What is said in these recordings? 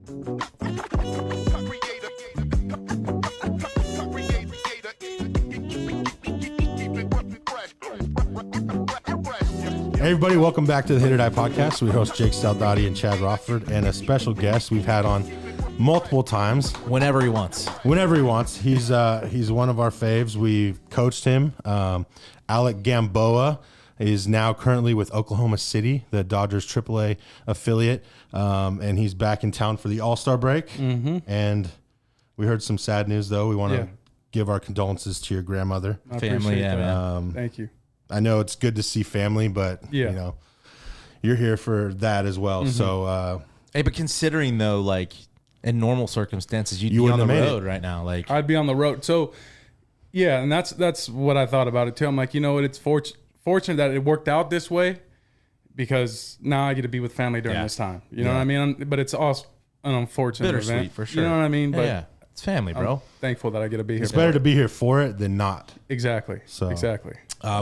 Hey everybody, welcome back to the HIT.OR.DIE podcast. We host HIT.OR.DIE and Chad Rothford, and a special guest we've had on multiple times. Whenever he wants. He's one of our faves. We've coached him. Alec Gamboa is now currently with Oklahoma City, the Dodgers AAA affiliate, and he's back in town for the All-Star break. Mm-hmm. And we heard some sad news, though. We want to give our condolences to your grandmother. Family, man. Thank you. I know it's good to see family, but you know, you're here for that as well. Mm-hmm. So, hey, but considering though, like in normal circumstances, you'd be on the road right now. Like I'd be on the road. So, yeah, and that's what I thought about it too. I'm like, you know what? It's fortunate that it worked out this way because now I get to be with family during this time. You know what I mean? But it's also an unfortunate bittersweet event for sure. You know what I mean? But it's family, bro. I'm thankful that I get to be here. It's better to be here for it than not. Exactly. So exactly.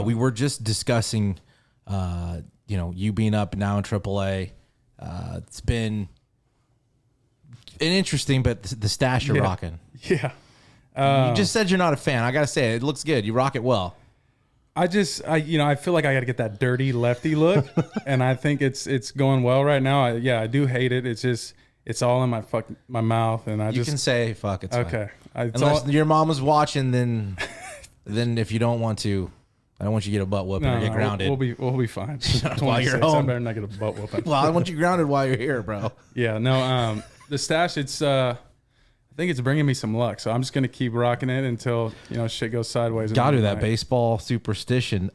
We were just discussing, you being up now in AAA. It's been an interesting, but the stash you're rocking. Yeah. You just said you're not a fan. I gotta say, it looks good. You rock it well. I feel like I got to get that dirty lefty look, and I think it's going well right now. I do hate it. It's all in my mouth, and You can say fuck. It's okay. Fine. Unless your mom was watching, then if you don't want to. I don't want you to get a butt whooping or get grounded. We'll be fine. While you're home. I better not get a butt whooping. Well, I want you grounded while you're here, bro. Yeah, no. The stash, I think it's bringing me some luck. So I'm just gonna keep rocking it until shit goes sideways. Got to do that baseball superstition.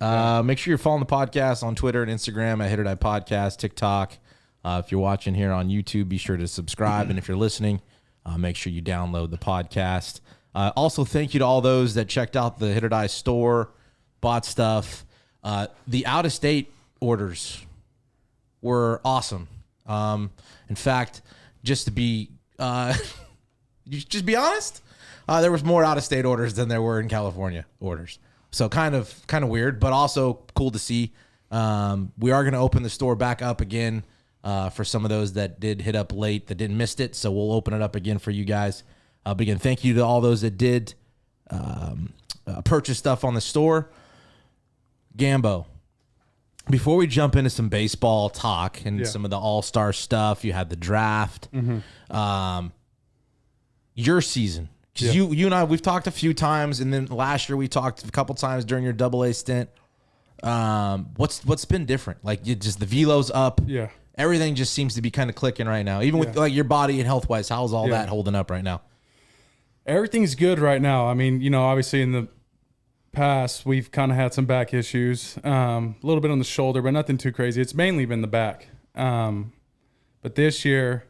Make sure you're following the podcast on Twitter and Instagram at HIT.OR.DIE Podcast, TikTok. If you're watching here on YouTube, be sure to subscribe, and if you're listening, make sure you download the podcast. Also, thank you to all those that checked out the HIT.OR.DIE store. Bought stuff. The out-of-state orders were awesome. In fact, just to be just be honest, there was more out-of-state orders than there were in California orders. So kind of weird, but also cool to see. We are going to open the store back up again for some of those that did hit up late that didn't miss it. So we'll open it up again for you guys. But again, thank you to all those that did purchase stuff on the store. Gambo, before we jump into some baseball talk and some of the all-star stuff, you had the draft, your season. Because you and I, we've talked a few times, and then last year we talked a couple times during your AA stint. What's been different? Like just the velo's up. Yeah. Everything just seems to be kind of clicking right now. Even with like your body and health-wise, how's all that holding up right now? Everything's good right now. I mean, obviously in the past we've kind of had some back issues, a little bit on the shoulder, but nothing too crazy. It's mainly been the back. But this year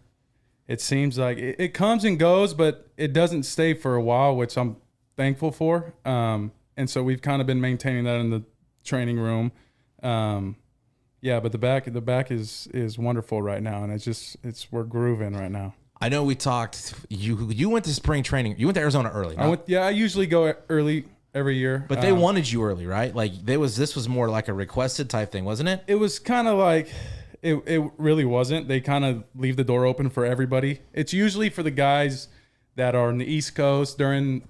it seems like it comes and goes, but it doesn't stay for a while, which I'm thankful for. And so we've kind of been maintaining that in the training room. But the back is wonderful right now, and we're grooving right now. I know we talked. You went to spring training. You went to Arizona early. No? I usually go early every year. But they wanted you early, right? Like this was more like a requested type thing, wasn't it? It was kind of like it really wasn't. They kind of leave the door open for everybody. It's usually for the guys that are on the East Coast during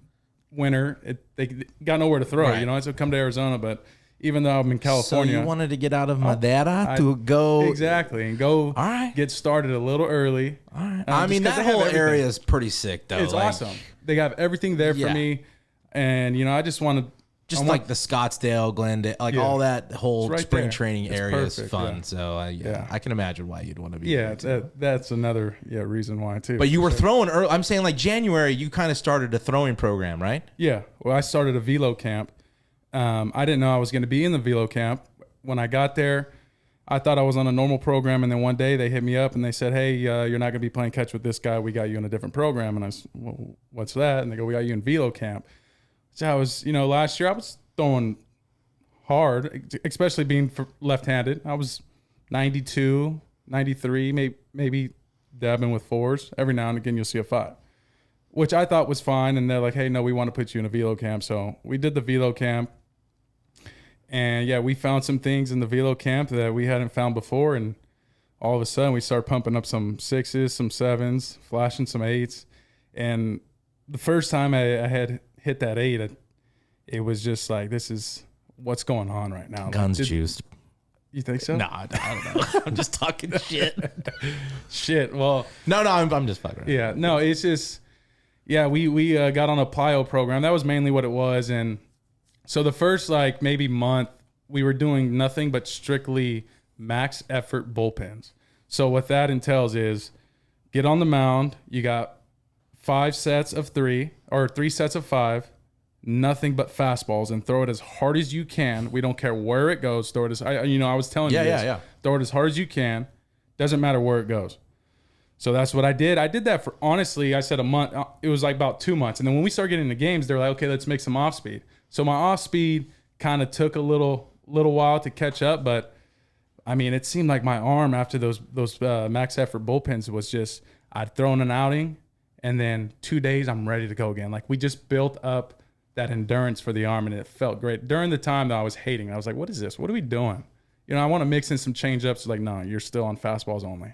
winter. They got nowhere to throw, right. So come to Arizona, but even though I'm in California. So you wanted to get out of Madera to go. Exactly. And go get started a little early. All right. I mean, that whole area is pretty sick, though. It's awesome. They have everything there for me. And, I just want to. Just like the Scottsdale, Glendale, all that whole spring training area is fun. Yeah. So, I can imagine why you'd want to be there. Yeah, that's another reason why, too. But you were throwing early. I'm saying, like, January, you kind of started a throwing program, right? Yeah. Well, I started a velo camp. I didn't know I was going to be in the velo camp. When I got there, I thought I was on a normal program, and then one day they hit me up and they said, "Hey, you're not going to be playing catch with this guy. We got you in a different program." And I said, "Well, what's that?" And they go, "We got you in velo camp." So I was, last year I was throwing hard, especially being left-handed. I was 92, 93, maybe dabbing with fours. Every now and again, you'll see a 5, which I thought was fine. And they're like, "Hey, no, we want to put you in a velo camp." So we did the velo camp. And we found some things in the velo camp that we hadn't found before. And all of a sudden we start pumping up some 6s, some 7s, flashing some 8s. And the first time I had hit that 8, it was just like, this is what's going on right now. Guns juiced. You think so? No, I don't know. I'm just talking shit. Shit. Well, no, I'm just fucking around. Yeah, no, it's just, yeah, we got on a plyo program. That was mainly what it was. And so the first like maybe month, we were doing nothing but strictly max effort bullpens. So what that entails is get on the mound. You got 5 sets of 3 or 3 sets of 5, nothing but fastballs, and throw it as hard as you can. We don't care where it goes. Throw it as I was telling you this. Yeah. Throw it as hard as you can. Doesn't matter where it goes. So that's what I did. I did that for, honestly, I said a month. It was like about 2 months. And then when we started getting into games, they're like, okay, let's make some off speed. So my off speed kind of took a little while to catch up. But I mean, it seemed like my arm after those max effort bullpens was just, I'd thrown an outing and then 2 days I'm ready to go again. Like we just built up that endurance for the arm, and it felt great. During the time that I was hating, I was like, what is this? What are we doing? I want to mix in some change ups. Like, no, you're still on fastballs only.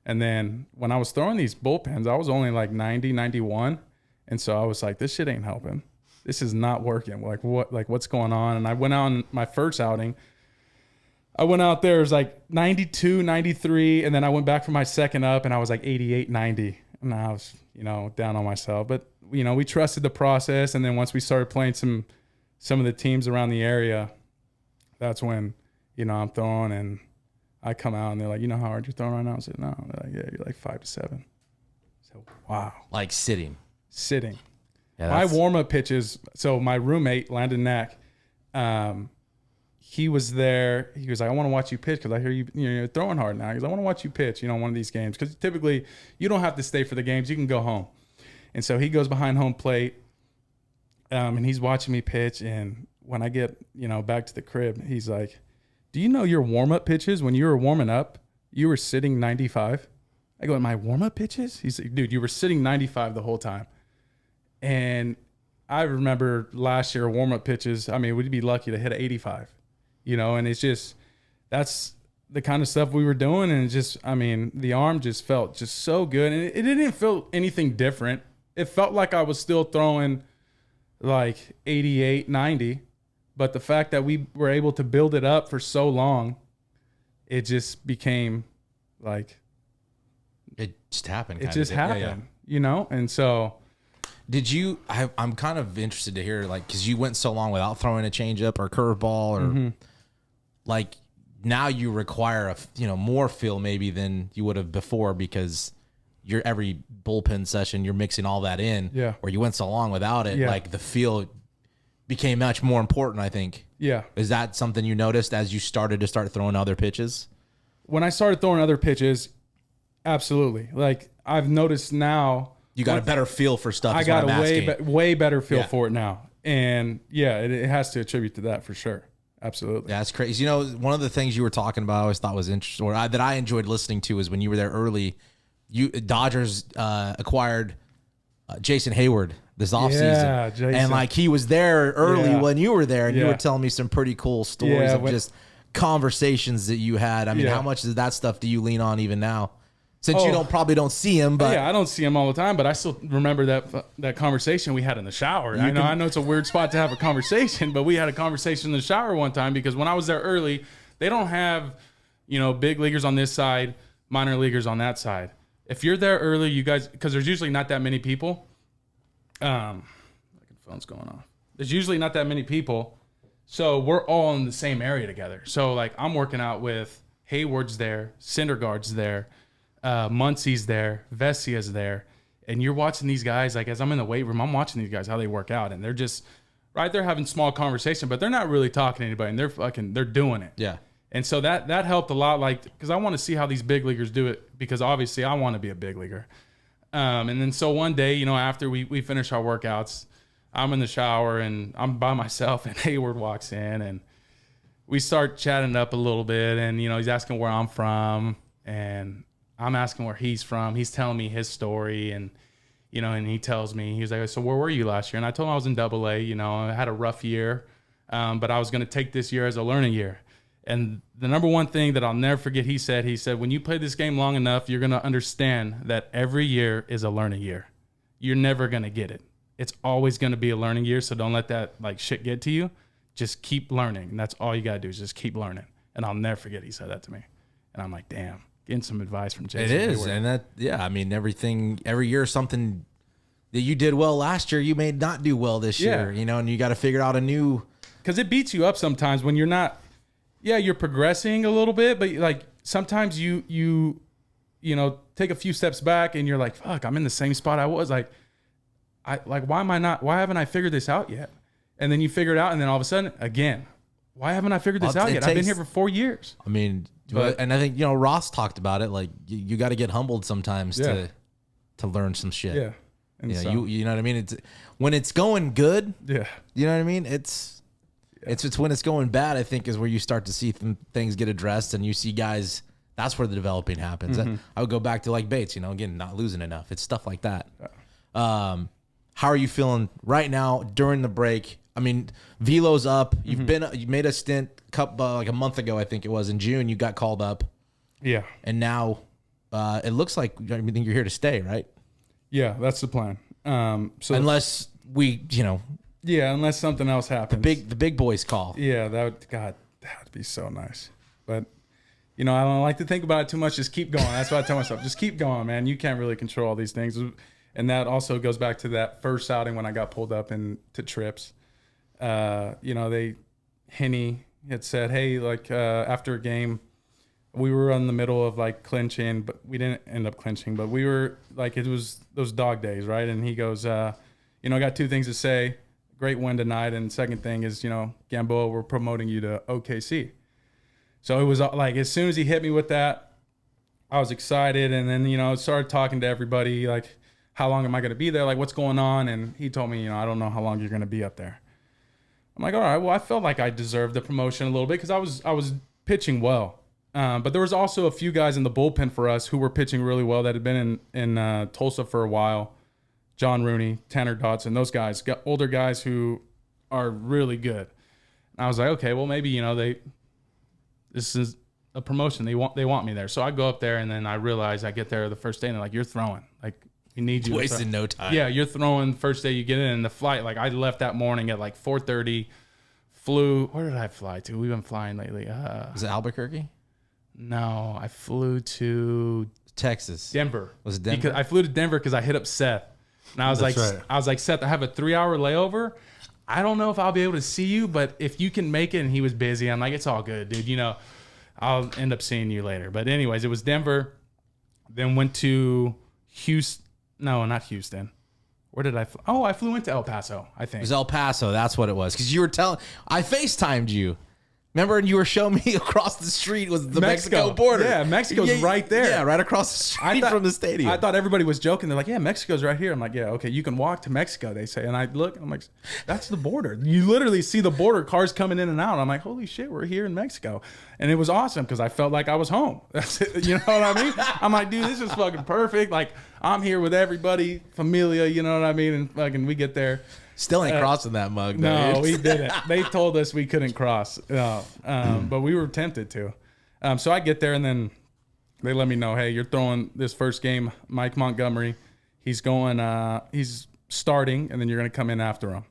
And then when I was throwing these bullpens, I was only like 90, 91. And so I was like, this shit ain't helping. This is not working. What's going on? And I went out on my first outing. I went out there, it was like 92, 93. And then I went back for my second up and I was like 88, 90. And I was, down on myself. But, we trusted the process. And then once we started playing some of the teams around the area, that's when, I'm throwing and I come out and they're like, how hard you're throwing right now? I said, no. They're like, yeah, you're like 5 to 7. So, wow. Like sitting. Yeah, my warm-up pitches, so my roommate, Landon Knack, he was there. He was like, I want to watch you pitch because I hear you're throwing hard now. He goes, I want to watch you pitch, one of these games. Because typically you don't have to stay for the games. You can go home. And so he goes behind home plate, and he's watching me pitch. And when I get, back to the crib, he's like, do you know your warm-up pitches, when you were warming up, you were sitting 95? I go, my warm-up pitches? He's like, dude, you were sitting 95 the whole time. And I remember last year warm-up pitches, I mean, we'd be lucky to hit 85, and it's just, that's the kind of stuff we were doing. And it just, I mean, the arm just felt just so good. And it didn't feel anything different. It felt like I was still throwing like 88, 90. But the fact that we were able to build it up for so long, it just became like... It just happened. It just happened, And so... Did you... I'm kind of interested to hear, like, because you went so long without throwing a changeup or curveball or... Like, now you require more feel maybe than you would have before because you're every bullpen session, you're mixing all that in. Yeah. Or you went so long without it, like the feel... became much more important, I think. Yeah. Is that something you noticed as you started to start throwing other pitches? When I started throwing other pitches, absolutely. Like, I've noticed now... You got a better feel for stuff. I got a way better feel for it now. And, yeah, it has to attribute to that for sure. Absolutely. Yeah, that's crazy. One of the things you were talking about I always thought was interesting, or that I enjoyed listening to, is when you were there early, Dodgers acquired Jason Hayward this offseason. Jason. And like he was there early when you were there, and you were telling me some pretty cool stories of just conversations that you had. I mean, how much of that stuff do you lean on even now? Since you probably don't see him, but I don't see him all the time, but I still remember that conversation we had in the shower. I know it's a weird spot to have a conversation, but we had a conversation in the shower one time because when I was there early, they don't have, big leaguers on this side, minor leaguers on that side. If you're there early, you guys, because there's usually not that many people. Phone's going off. There's usually not that many people, so we're all in the same area together. So like I'm working out with Hayward's there, Syndergaard's there, Muncie's there, Vesia's there, and you're watching these guys. Like as I'm in the weight room, I'm watching these guys how they work out, and they're just right there having small conversation, but they're not really talking to anybody, and they're doing it. Yeah. And so that helped a lot, like because I want to see how these big leaguers do it, because obviously I want to be a big leaguer. And then so one day, after we finish our workouts, I'm in the shower and I'm by myself, and Hayward walks in and we start chatting up a little bit, and he's asking where I'm from and I'm asking where he's from. He's telling me his story, and and he tells me, he was like, so where were you last year? And I told him I was in AA. I had a rough year, but I was going to take this year as a learning year. And the number one thing that I'll never forget, he said, when you play this game long enough, you're going to understand that every year is a learning year. You're never going to get it. It's always going to be a learning year. So don't let that like shit get to you. Just keep learning. And that's all you got to do is just keep learning. And I'll never forget he said that to me. And I'm like, damn, getting some advice from Jason. It is. Hayward. And that, yeah, I mean, every year, something that you did well last year, you may not do well this year, you know, and you got to figure out a new. Because it beats you up sometimes when you're not, you're progressing a little bit, but like sometimes you take a few steps back and you're like, fuck, I'm in the same spot I was. Like, why haven't I figured this out yet? And then you figure it out, and then all of a sudden, again, why haven't I figured this out yet? I've been here for 4 years. I mean, and I think, you know, Ross talked about it. Like, you got to get humbled sometimes to learn some shit. Yeah. And you know what I mean? It's when it's going good. Yeah. You know what I mean? It's when it's going bad, I think, is where you start to see things get addressed, and you see guys. That's where the developing happens. Mm-hmm. I would go back to like Bates. You know, again, not losing enough. It's stuff like that. How are you feeling right now during the break? I mean, velo's up. You made a stint like a month ago, I think it was in June. You got called up. Yeah. And now it looks like I think you're here to stay, right? Yeah, that's the plan. So unless we, you know, unless something else happens, the big boys call. Yeah, that'd be so nice. But you know, I don't like to think about it too much. Just keep going. That's what I tell myself. Just keep going, man. You can't really control all these things. And that also goes back to that first outing when I got pulled up into trips. You know, Henny had said, hey, like after a game, we were in the middle of like clinching, but we didn't end up clinching. But we were like, it was those dog days, right? And he goes, you know, I got two things to say. Great win tonight. And second thing is, you know, Gamboa, we're promoting you to OKC. So it was like, as soon as he hit me with that, I was excited. And then, you know, started talking to everybody, like, how long am I going to be there? Like, what's going on? And he told me, you know, I don't know how long you're going to be up there. I'm like, all right, well, I felt like I deserved the promotion a little bit because I was pitching well. But there was also a few guys in the bullpen for us who were pitching really well that had been in Tulsa for a while. John Rooney, Tanner Dodson, those guys, got older guys who are really good. And I was like, okay, well, maybe, you know, this is a promotion. They want me there. So I go up there, and then I realize I get there the first day, and they're like, you're throwing. Like, we need you. Wasting no time. Yeah, you're throwing first day you get in. And the flight, like, I left that morning at like 4:30, flew. Where did I fly to? We've been flying lately. Was it Albuquerque? No, I flew to Texas. Denver. Was it Denver? Because I flew to Denver because I hit up Seth. And I was like, Seth, I have a 3-hour layover. I don't know if I'll be able to see you, but if you can make it, and he was busy, I'm like, it's all good, dude. You know, I'll end up seeing you later. But anyways, it was Denver. Then went to Houston. No, not Houston. Where did I fly? Oh, I flew into El Paso, I think. It was El Paso. That's what it was. Because you were I FaceTimed you. Remember, and you were showing me across the street was the Mexico border. Yeah, Mexico's right there. Yeah, right across the street from the stadium. I thought everybody was joking. They're like, yeah, Mexico's right here. I'm like, yeah, okay, you can walk to Mexico, they say. And I look, and I'm like, that's the border. You literally see the border, cars coming in and out. I'm like, holy shit, we're here in Mexico. And it was awesome because I felt like I was home. That's it, you know what I mean? I'm like, dude, this is fucking perfect. Like, I'm here with everybody, familia, you know what I mean? And fucking we get there. Still ain't crossing that mug, though. No, we didn't. They told us we couldn't cross. No, but we were tempted to. So I get there, and then they let me know, hey, you're throwing this first game. Mike Montgomery, he's starting, and then you're going to come in after him.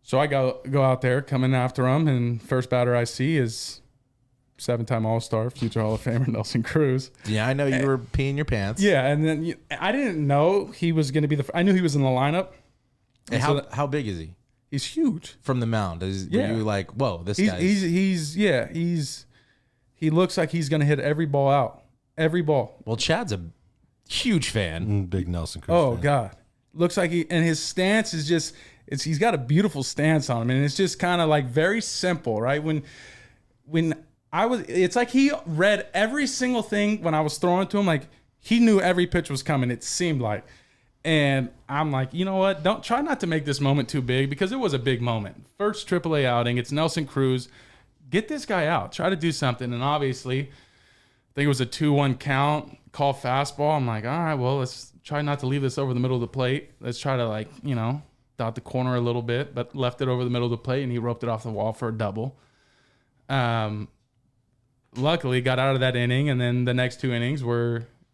So I go out there, come in after him, and first batter I see is 7-time All-Star, future Hall of Famer Nelson Cruz. Yeah, I know you were peeing your pants. Yeah, and then I didn't know he was going to be I knew he was in the lineup. Hey, how big is he? He's huge. From the mound. Were you like, whoa, this guy? He looks like he's gonna hit every ball out. Every ball. Well, Chad's a huge fan. Big Nelson Cruz. Oh fan. God. Looks like and his stance is just he's got a beautiful stance on him, and it's just kind of like very simple, right? It's like he read every single thing when I was throwing to him, like he knew every pitch was coming, it seemed like. And I'm like, you know what? Don't try not to make this moment too big because it was a big moment. First AAA outing. It's Nelson Cruz. Get this guy out. Try to do something. And obviously, I think it was a 2-1 count. Call fastball. I'm like, all right, well, let's try not to leave this over the middle of the plate. Let's try to dot the corner a little bit, but left it over the middle of the plate, and he roped it off the wall for a double. Luckily got out of that inning, and then the next 2 innings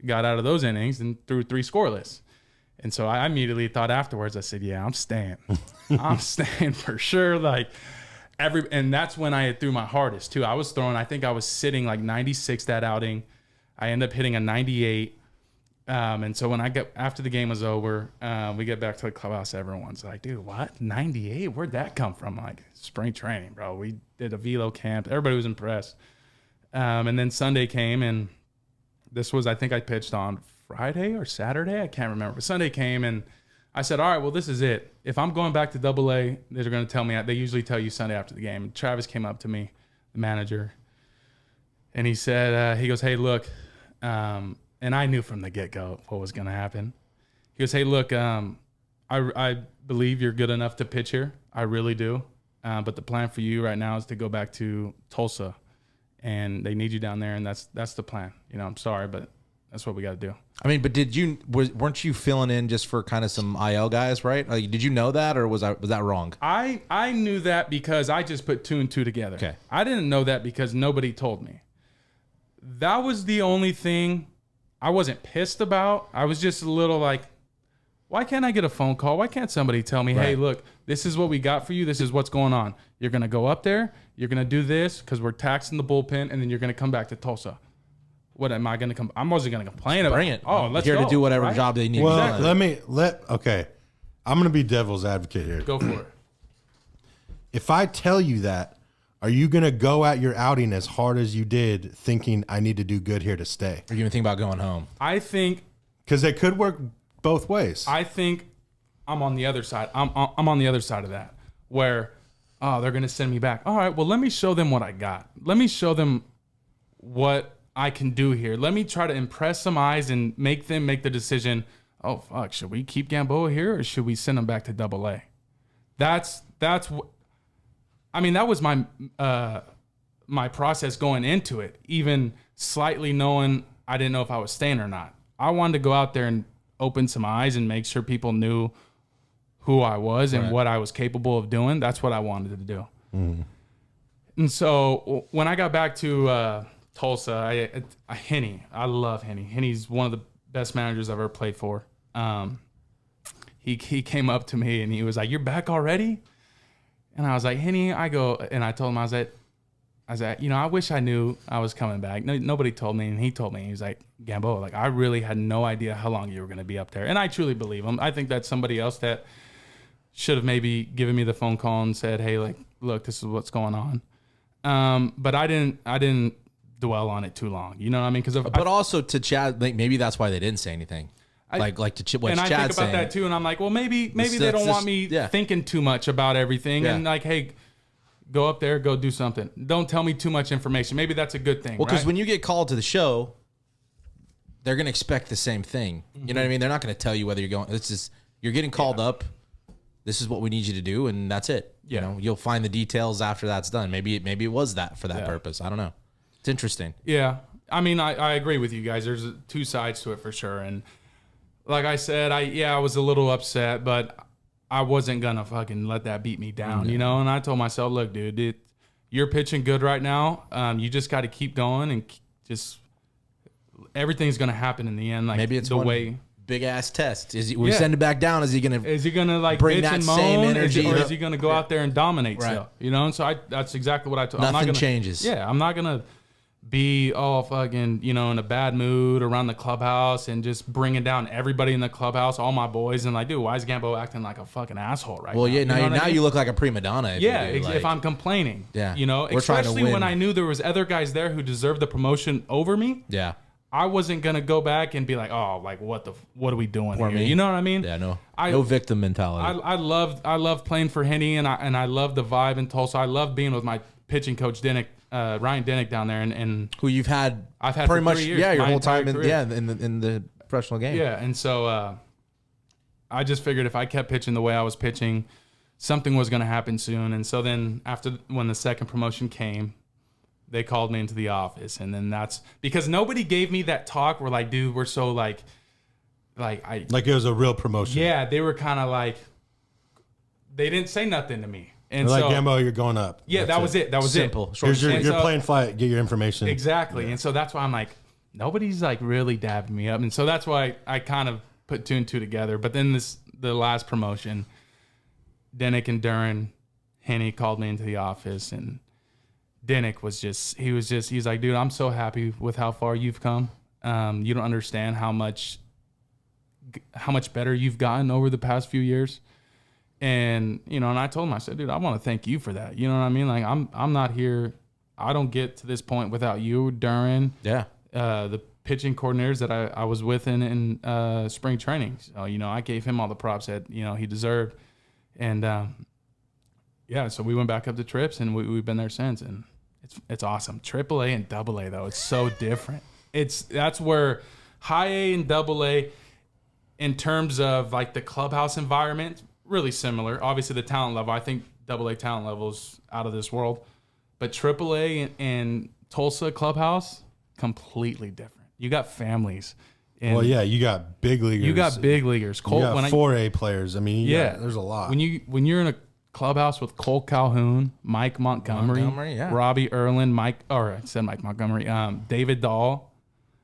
got out of those innings and threw 3 scoreless. And so I immediately thought afterwards, I said, yeah, I'm staying. I'm staying for sure. Like and that's when I threw my hardest too. I think I was sitting like 96 that outing. I ended up hitting a 98. And so when after the game was over, we get back to the clubhouse. Everyone's like, dude, what? 98? Where'd that come from? I'm like, spring training, bro. We did a velo camp. Everybody was impressed. And then Sunday came, and this was, I think I pitched on Friday or Saturday. I can't remember. But Sunday came, and I said, all right, well, this is it. If I'm going back to AA, they're going to tell me. They usually tell you Sunday after the game. And Travis came up to me, the manager, and he said, he goes, hey, look, and I knew from the get-go what was going to happen. He goes, hey, look, I believe you're good enough to pitch here. I really do. But the plan for you right now is to go back to Tulsa, and they need you down there, and that's the plan. You know, I'm sorry, but that's what we got to do. I mean, but weren't you filling in just for kind of some IL guys, right? Like, did you know that, or was that wrong? I knew that because I just put 2 and 2 together. Okay. I didn't know that because nobody told me. That was the only thing I wasn't pissed about. I was just a little like, why can't I get a phone call? Why can't somebody tell me, hey, look, this is what we got for you. This is what's going on. You're going to go up there. You're going to do this because we're taxing the bullpen, and then you're going to come back to Tulsa. What am I going to come? I wasn't going to complain about. Bring it. Oh, let's here go, to do whatever right? job they need. Well, exactly. Okay. I'm going to be devil's advocate here. Go for it. If I tell you that, are you going to go at your outing as hard as you did thinking I need to do good here to stay? Are you even thinking about going home? I think. Because it could work both ways. I think I'm on the other side. I'm on the other side of that where, oh, they're going to send me back. All right, well, let me show them what I got. Let me show them what I can do here. Let me try to impress some eyes and make them make the decision, oh, fuck, should we keep Gamboa here or should we send him back to AA? That's what, I mean, that was my my process going into it, even slightly knowing I didn't know if I was staying or not. I wanted to go out there and open some eyes and make sure people knew who I was and what I was capable of doing. That's what I wanted to do. Mm-hmm. And so when I got back to Tulsa, Henny, I love Henny. Henny's one of the best managers I've ever played for. He came up to me and he was like, "You're back already?" And I was like, "Henny," I told him, I was like, you know, I wish I knew I was coming back. Nobody told me, and he told me. He was like, "Gamboa, like, I really had no idea how long you were going to be up there." And I truly believe him. I think that's somebody else that should have maybe given me the phone call and said, "Hey, like, look, this is what's going on." But I didn't dwell on it too long. You know what I mean? But also to Chad, like, maybe that's why they didn't say anything. Like to what's Chad saying. And I think about that too, and I'm like, well, maybe they don't want me thinking too much about everything, and like, hey, go up there, go do something. Don't tell me too much information. Maybe that's a good thing. Well, because when you get called to the show, they're going to expect the same thing. Mm-hmm. You know what I mean? They're not going to tell you whether you're going. It's just you're getting called up. This is what we need you to do, and that's it. Yeah. You know, you'll find the details after that's done. Maybe it was that for that purpose. I don't know. It's interesting. Yeah, I mean, I agree with you guys. There's 2 sides to it for sure, and like I said, I was a little upset, but I wasn't gonna fucking let that beat me down, you know. And I told myself, look, dude, you're pitching good right now. You just got to keep going, and just everything's gonna happen in the end. Like, maybe it's the way. Big ass test. We send it back down. Is he gonna like bring bitch that and moan, same energy, or is he gonna go out there and dominate? Right. Still, you know. And so that's exactly what I told. Nothing changes. Yeah, I'm not gonna be all fucking, you know, in a bad mood around the clubhouse and just bringing down everybody in the clubhouse, all my boys, and like, dude, why is Gamboa acting like a fucking asshole right now? Well, yeah, now you look like a prima donna. If I'm complaining, you know, we're especially when I knew there was other guys there who deserved the promotion over me. Yeah. I wasn't gonna go back and be like, oh, like what are we doing here? You know what I mean? Yeah, no victim mentality. I love playing for Henny, and I love the vibe in Tulsa. I love being with my pitching coach Ryan Dinnick down there, and who I've had pretty for much 3 years, your whole time in the professional game. Yeah, and so I just figured if I kept pitching the way I was pitching, something was gonna happen soon. And so then when the second promotion came, they called me into the office, and then that's because nobody gave me that talk. We're like, dude, we're so like it was a real promotion. Yeah, they were kind of like, they didn't say nothing to me. And They're so, like, Gambo, you're going up. yeah, That's that was it. That was Simple. it. Short Here's your And plane flight. Get your information. Exactly. And so that's why I'm like, nobody's like really dabbing me up. And so that's why I kind of put 2 and 2 together. But then the last promotion, Denick and Duran, Henny called me into the office, and Denick he's like, dude, I'm so happy with how far you've come. You don't understand how much better you've gotten over the past few years. And, and I told him, I said, dude, I want to thank you for that. You know what I mean? Like, I'm not here. I don't get to this point without you, Duran. Yeah. The pitching coordinators that I was with in spring training. So, I gave him all the props that, he deserved. And, so we went back up to trips, and we've been there since. And it's awesome. AAA and AA, though, it's so different. That's where high A and AA, in terms of like the clubhouse environment, really similar. Obviously, the talent level, I think AA talent level is out of this world. But AAA and Tulsa clubhouse, completely different. You got families. And well, yeah, you got big leaguers. You got big leaguers. You got 4A players. I mean, yeah, there's a lot. When you're in a clubhouse with Cole Calhoun, Mike Montgomery, Robbie Erlin, Mike Montgomery, David Dahl,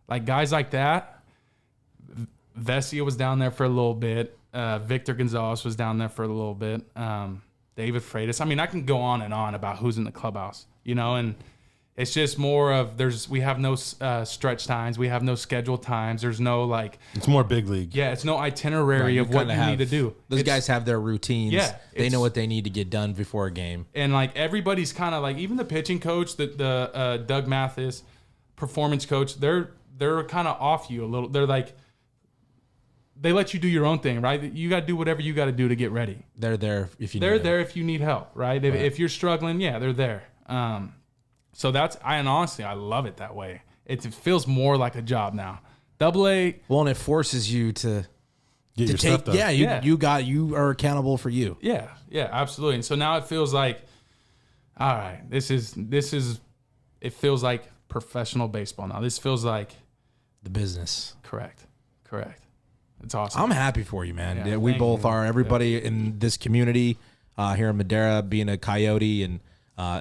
like guys like that. Vesia was down there for a little bit. Victor Gonzalez was down there for a little bit. David Freitas. I mean, I can go on and on about who's in the clubhouse, and it's just more of we have no stretch times. We have no scheduled times. There's no like. It's more big league. Yeah, it's no itinerary of what you need to do. Those guys have their routines. Yeah, they know what they need to get done before a game. And like everybody's kind of like, even the pitching coach, the Doug Mathis, performance coach, they're kind of off you a little. They're like, they let you do your own thing, right? You got to do whatever you got to do to get ready. They're there if you. They're there if you need help, right? If you're struggling, yeah, they're there. So honestly, I love it that way. It feels more like a job now. AA. Well, and it forces you to Get your take. stuff done. Yeah, you are accountable for you. Yeah, absolutely. And so now it feels like, all right, this is. It feels like professional baseball now. This feels like the business. Correct. It's awesome. I'm happy for you, man. Yeah, we both are. Everybody in this community here in Madera, being a Coyote, and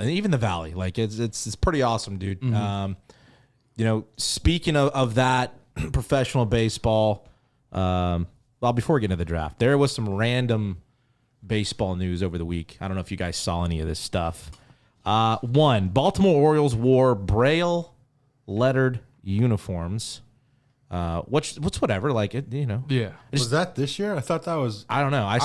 even the Valley, like it's pretty awesome, dude. Mm-hmm. Speaking of that professional baseball, well, before we get into the draft, there was some random baseball news over the week. I don't know if you guys saw any of this stuff. One, Baltimore Orioles wore Braille lettered uniforms. What's whatever, like it, Yeah. Was that this year? I thought that was. I don't know. I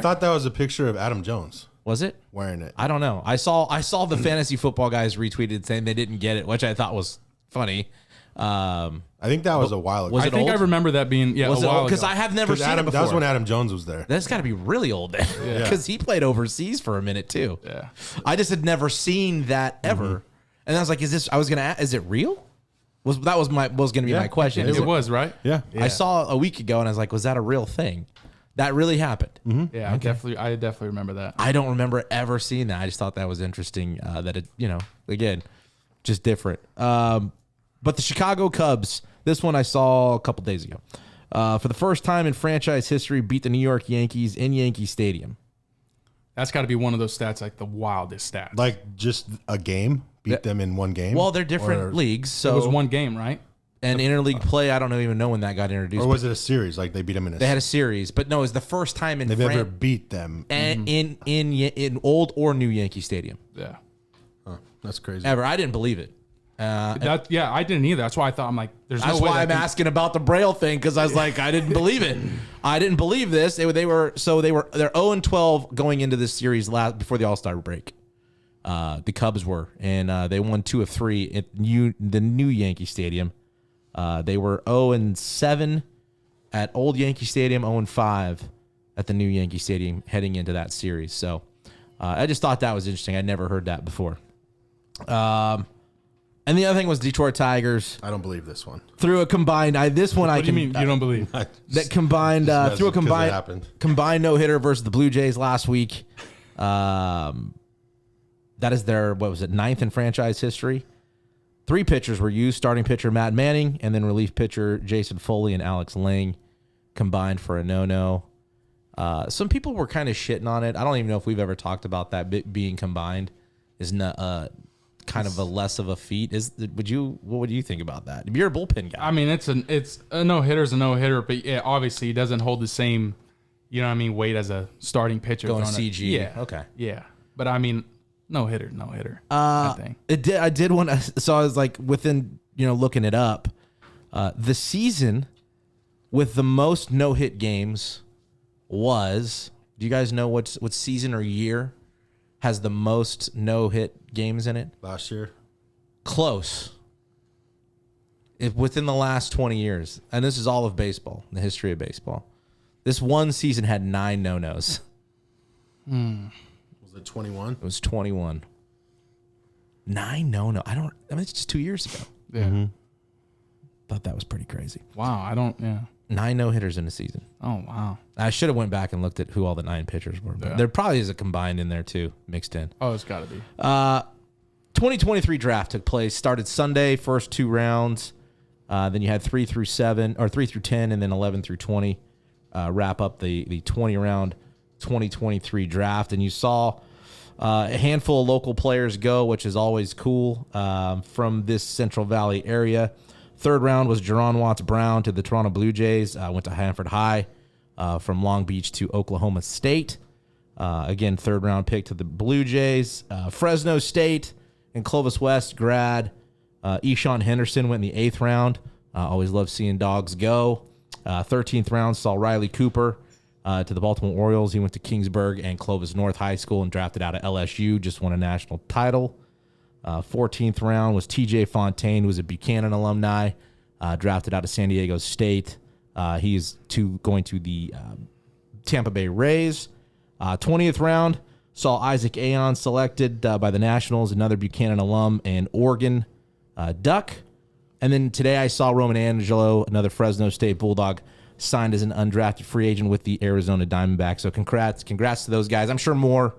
thought that was a picture of Adam Jones was it wearing it. I don't know. I saw the fantasy football guys retweeted saying they didn't get it, which I thought was funny. I think that was a while ago. Was I it think old? I remember that being a while because ago. I have never seen it before. That was when Adam Jones was there. That's got to be really old then, because he played overseas for a minute too. Yeah. I just had never seen that ever, and I was like, is it real? Was going to be my question. It was, right? Yeah. I saw a week ago, and I was like, was that a real thing? That really happened. Mm-hmm. Yeah, okay. I definitely remember that. I don't remember ever seeing that. I just thought that was interesting. That it, again, just different. But the Chicago Cubs, this one I saw a couple days ago, for the first time in franchise history, beat the New York Yankees in Yankee Stadium. That's got to be one of those stats, like the wildest stats. Like just a game, beat them in one game. Well, they're different leagues, so it was one game, right? And interleague play, I don't even know when that got introduced. Or was it a series? Like they beat them in a. They had a series, but no, it was the first time in they've ever beat them and in old or new Yankee Stadium. Yeah. Huh, that's crazy. Ever, I didn't believe it. I didn't either. That's why I thought, I'm like, there's no way. That's why I'm asking about the Braille thing, because I was like, I didn't believe it. I didn't believe this. They're 0-12 going into this series before the All-Star break. The Cubs were, and they won 2 of 3 at the new Yankee Stadium. They were 0-7 at old Yankee Stadium, 0-5 at the new Yankee Stadium heading into that series. So I just thought that was interesting. I never heard that before. And the other thing was Detroit Tigers. I don't believe this one. Through a combined, What do you mean you don't believe? That combined through a combined no-hitter versus the Blue Jays last week. That is their 9th in franchise history. 3 pitchers were used: starting pitcher Matt Manning, and then relief pitcher Jason Foley and Alex Lang, combined for a no-no. Some people were kind of shitting on it. I don't even know if we've ever talked about that bit being combined is not kind of a less of a feat. What would you think about that? You're a bullpen guy. I mean, it's a no-hitter's a no-hitter, but yeah, obviously he doesn't hold the same, you know what I mean, weight as a starting pitcher. Going CG. Yeah. Okay. Yeah. But I mean, no-hitter. I think. I did want to, so I was like within, looking it up, the season with the most no-hit games was, do you guys know what season or year has the most no-hit games in it? Last year. Close. Within the last 20 years. And this is all of baseball, the history of baseball. This one season had 9 no-nos. Was it 21? It was 21. 9 no-no. It's just 2 years ago. Yeah. Mm-hmm. Thought that was pretty crazy. Wow. 9 no-hitters in a season. Oh, wow. I should have went back and looked at who all the 9 pitchers were. But there probably is a combined in there too, mixed in. Oh, it's got to be. 2023 draft took place. Started Sunday, first 2 rounds. Then you had 3 through 10, and then 11 through 20. Wrap up the 20-round 2023 draft. And you saw a handful of local players go, which is always cool, from this Central Valley area. 3rd round was Jerron Watts Brown to the Toronto Blue Jays. Went to Hanford High. From Long Beach to Oklahoma State. Again, 3rd round pick to the Blue Jays. Fresno State and Clovis West grad. Eshawn Henderson went in the 8th round. Always love seeing dogs go. 13th round saw Riley Cooper to the Baltimore Orioles. He went to Kingsburg and Clovis North High School and drafted out of LSU. Just won a national title. 14th round was TJ Fontaine, who was a Buchanan alumni, drafted out of San Diego State. He's going to the Tampa Bay Rays. 20th round saw Isaac Aon selected by the Nationals, another Buchanan alum, and Oregon Duck. And then today I saw Roman Angelo, another Fresno State Bulldog, signed as an undrafted free agent with the Arizona Diamondbacks. So congrats to those guys. I'm sure more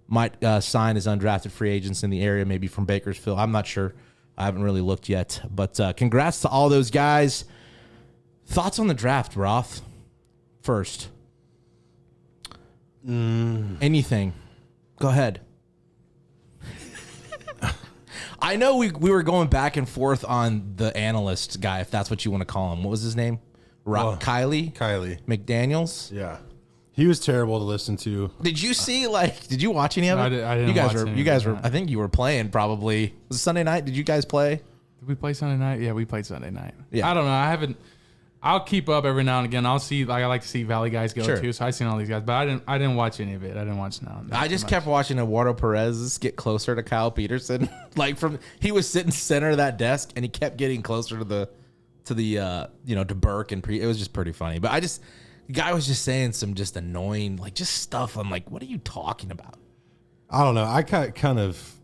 might sign as undrafted free agents in the area, maybe from Bakersfield. I'm not sure. I haven't really looked yet. But congrats to all those guys. Thoughts on the draft, Roth? First. Anything. Go ahead. I know we were going back and forth on the analyst guy, if that's what you want to call him. What was his name? Kylie McDaniels? Yeah. He was terrible to listen to. Did you see, did you watch any of it? I didn't watch any. You guys were, I think you were playing probably. Was it Sunday night? Did you guys play? Did we play Sunday night? Yeah, we played Sunday night. Yeah. I don't know. I'll keep up every now and again. I'll see, I like to see Valley guys go too. So I've seen all these guys, but I didn't watch any of it. I didn't watch now. I just kept watching Eduardo Perez get closer to Kyle Peterson. He was sitting center of that desk and he kept getting closer to to Burke and it was just pretty funny. But the guy was just saying some just annoying, just stuff. I'm like, what are you talking about? I don't know. I got kind of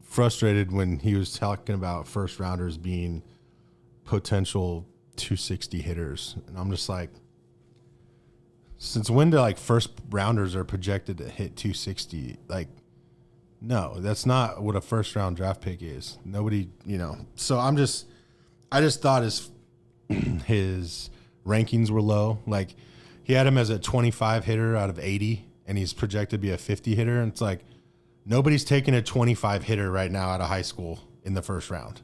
frustrated when he was talking about first rounders being potential 260 hitters. And I'm just like, since when do first rounders are projected to hit 260? No, that's not what a first round draft pick is. Nobody, So I just thought his rankings were low. He had him as a 25 hitter out of 80, and he's projected to be a 50 hitter. And it's nobody's taking a 25 hitter right now out of high school in the first round.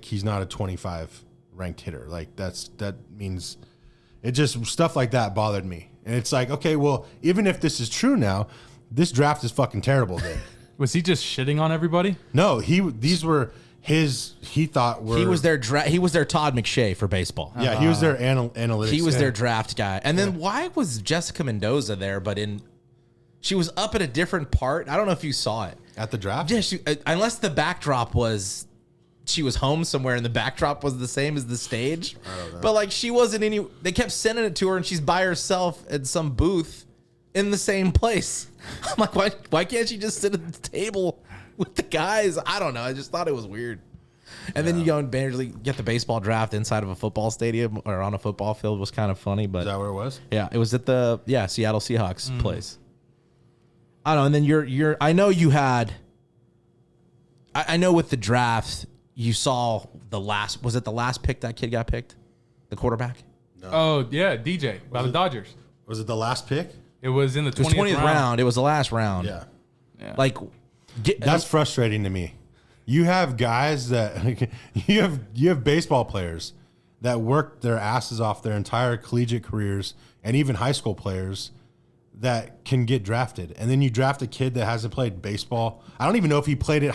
He's not a 25 ranked hitter. That means it just stuff like that bothered me. And it's okay, well, even if this is true now, this draft is fucking terrible then. Was he just shitting on everybody? No, these were he thought were he was their Todd McShay for baseball. Yeah, he was their analytics. He was their draft guy. And then why was Jessica Mendoza there? But she was up at a different part. I don't know if you saw it at the draft. Yeah, unless the backdrop was she was home somewhere and the backdrop was the same as the stage. I don't know. But she wasn't any. They kept sending it to her and she's by herself at some booth in the same place. I'm like, why can't she just sit at the table with the guys? I don't know. I just thought it was weird. And then you go and barely get the baseball draft inside of a football stadium or on a football field was kind of funny. But is that where it was? Yeah, it was at the Seattle Seahawks place. I don't know. And then you're. I know you had. I know with the draft you saw the last. Was it the last pick that kid got picked? The quarterback. No. Oh yeah, DJ by the Dodgers. Was it the last pick? It was in the It was 20th, 20th round. It was the last round. Yeah. Like, That's frustrating to me. You have guys that you have baseball players that work their asses off their entire collegiate careers and even high school players that can get drafted. And then you draft a kid that hasn't played baseball. I don't even know if he played it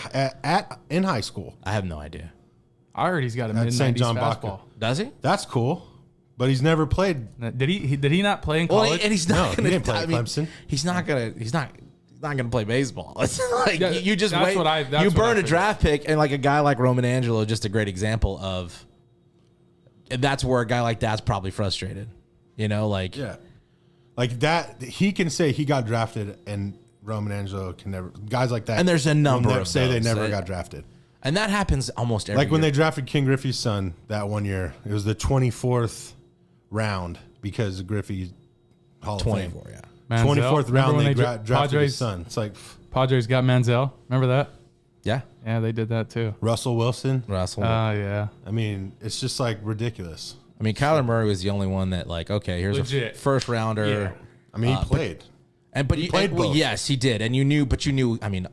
in high school. I have no idea. I heard he's got a At St. mid-90s John fastball. Baca. Does he? That's cool. But he's never played. Did he not play in Well, college? and he's No, not he going to didn't play at Clemson. He's not gonna play baseball. It's like Yeah, you just that's wait. what I- that's you what I burn a figured. draft pick, and like a guy like Roman Angelo, just a great example of. And that's where a guy like that's probably frustrated. You know, like Yeah. Like that, he can say he got drafted and Roman Angelo can never. Guys like that. And there's a number will of say they those never that- got drafted. and that happens almost every Like when year. they drafted King Griffey's son that one year, it was the 24th round because of Griffey Hall of Fame. 24, yeah. Manziel. 24th Remember round when they dra- drafted his son. It's like Padres got Manziel. Remember that? Yeah. Yeah, they did that too. Russell Wilson. Russell. Yeah. I mean, it's just like ridiculous. I mean, Kyler Murray was the only one that like, okay, here's Legit. a first rounder. Yeah. I mean, he played. And He played both. yes, he did. And you knew, I mean,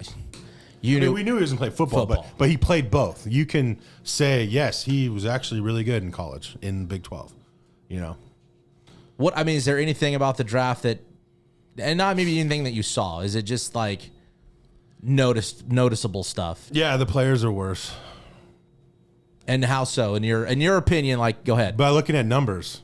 you I knew mean, we knew he was going to play football, but he played both. You can say, yes, he was actually really good in college in Big 12, you know. what I mean, is there anything about the draft that, and not maybe anything that you saw? Is it just like noticeable stuff? Yeah, the players are worse. And how so? In your opinion, like, go ahead. By looking at numbers,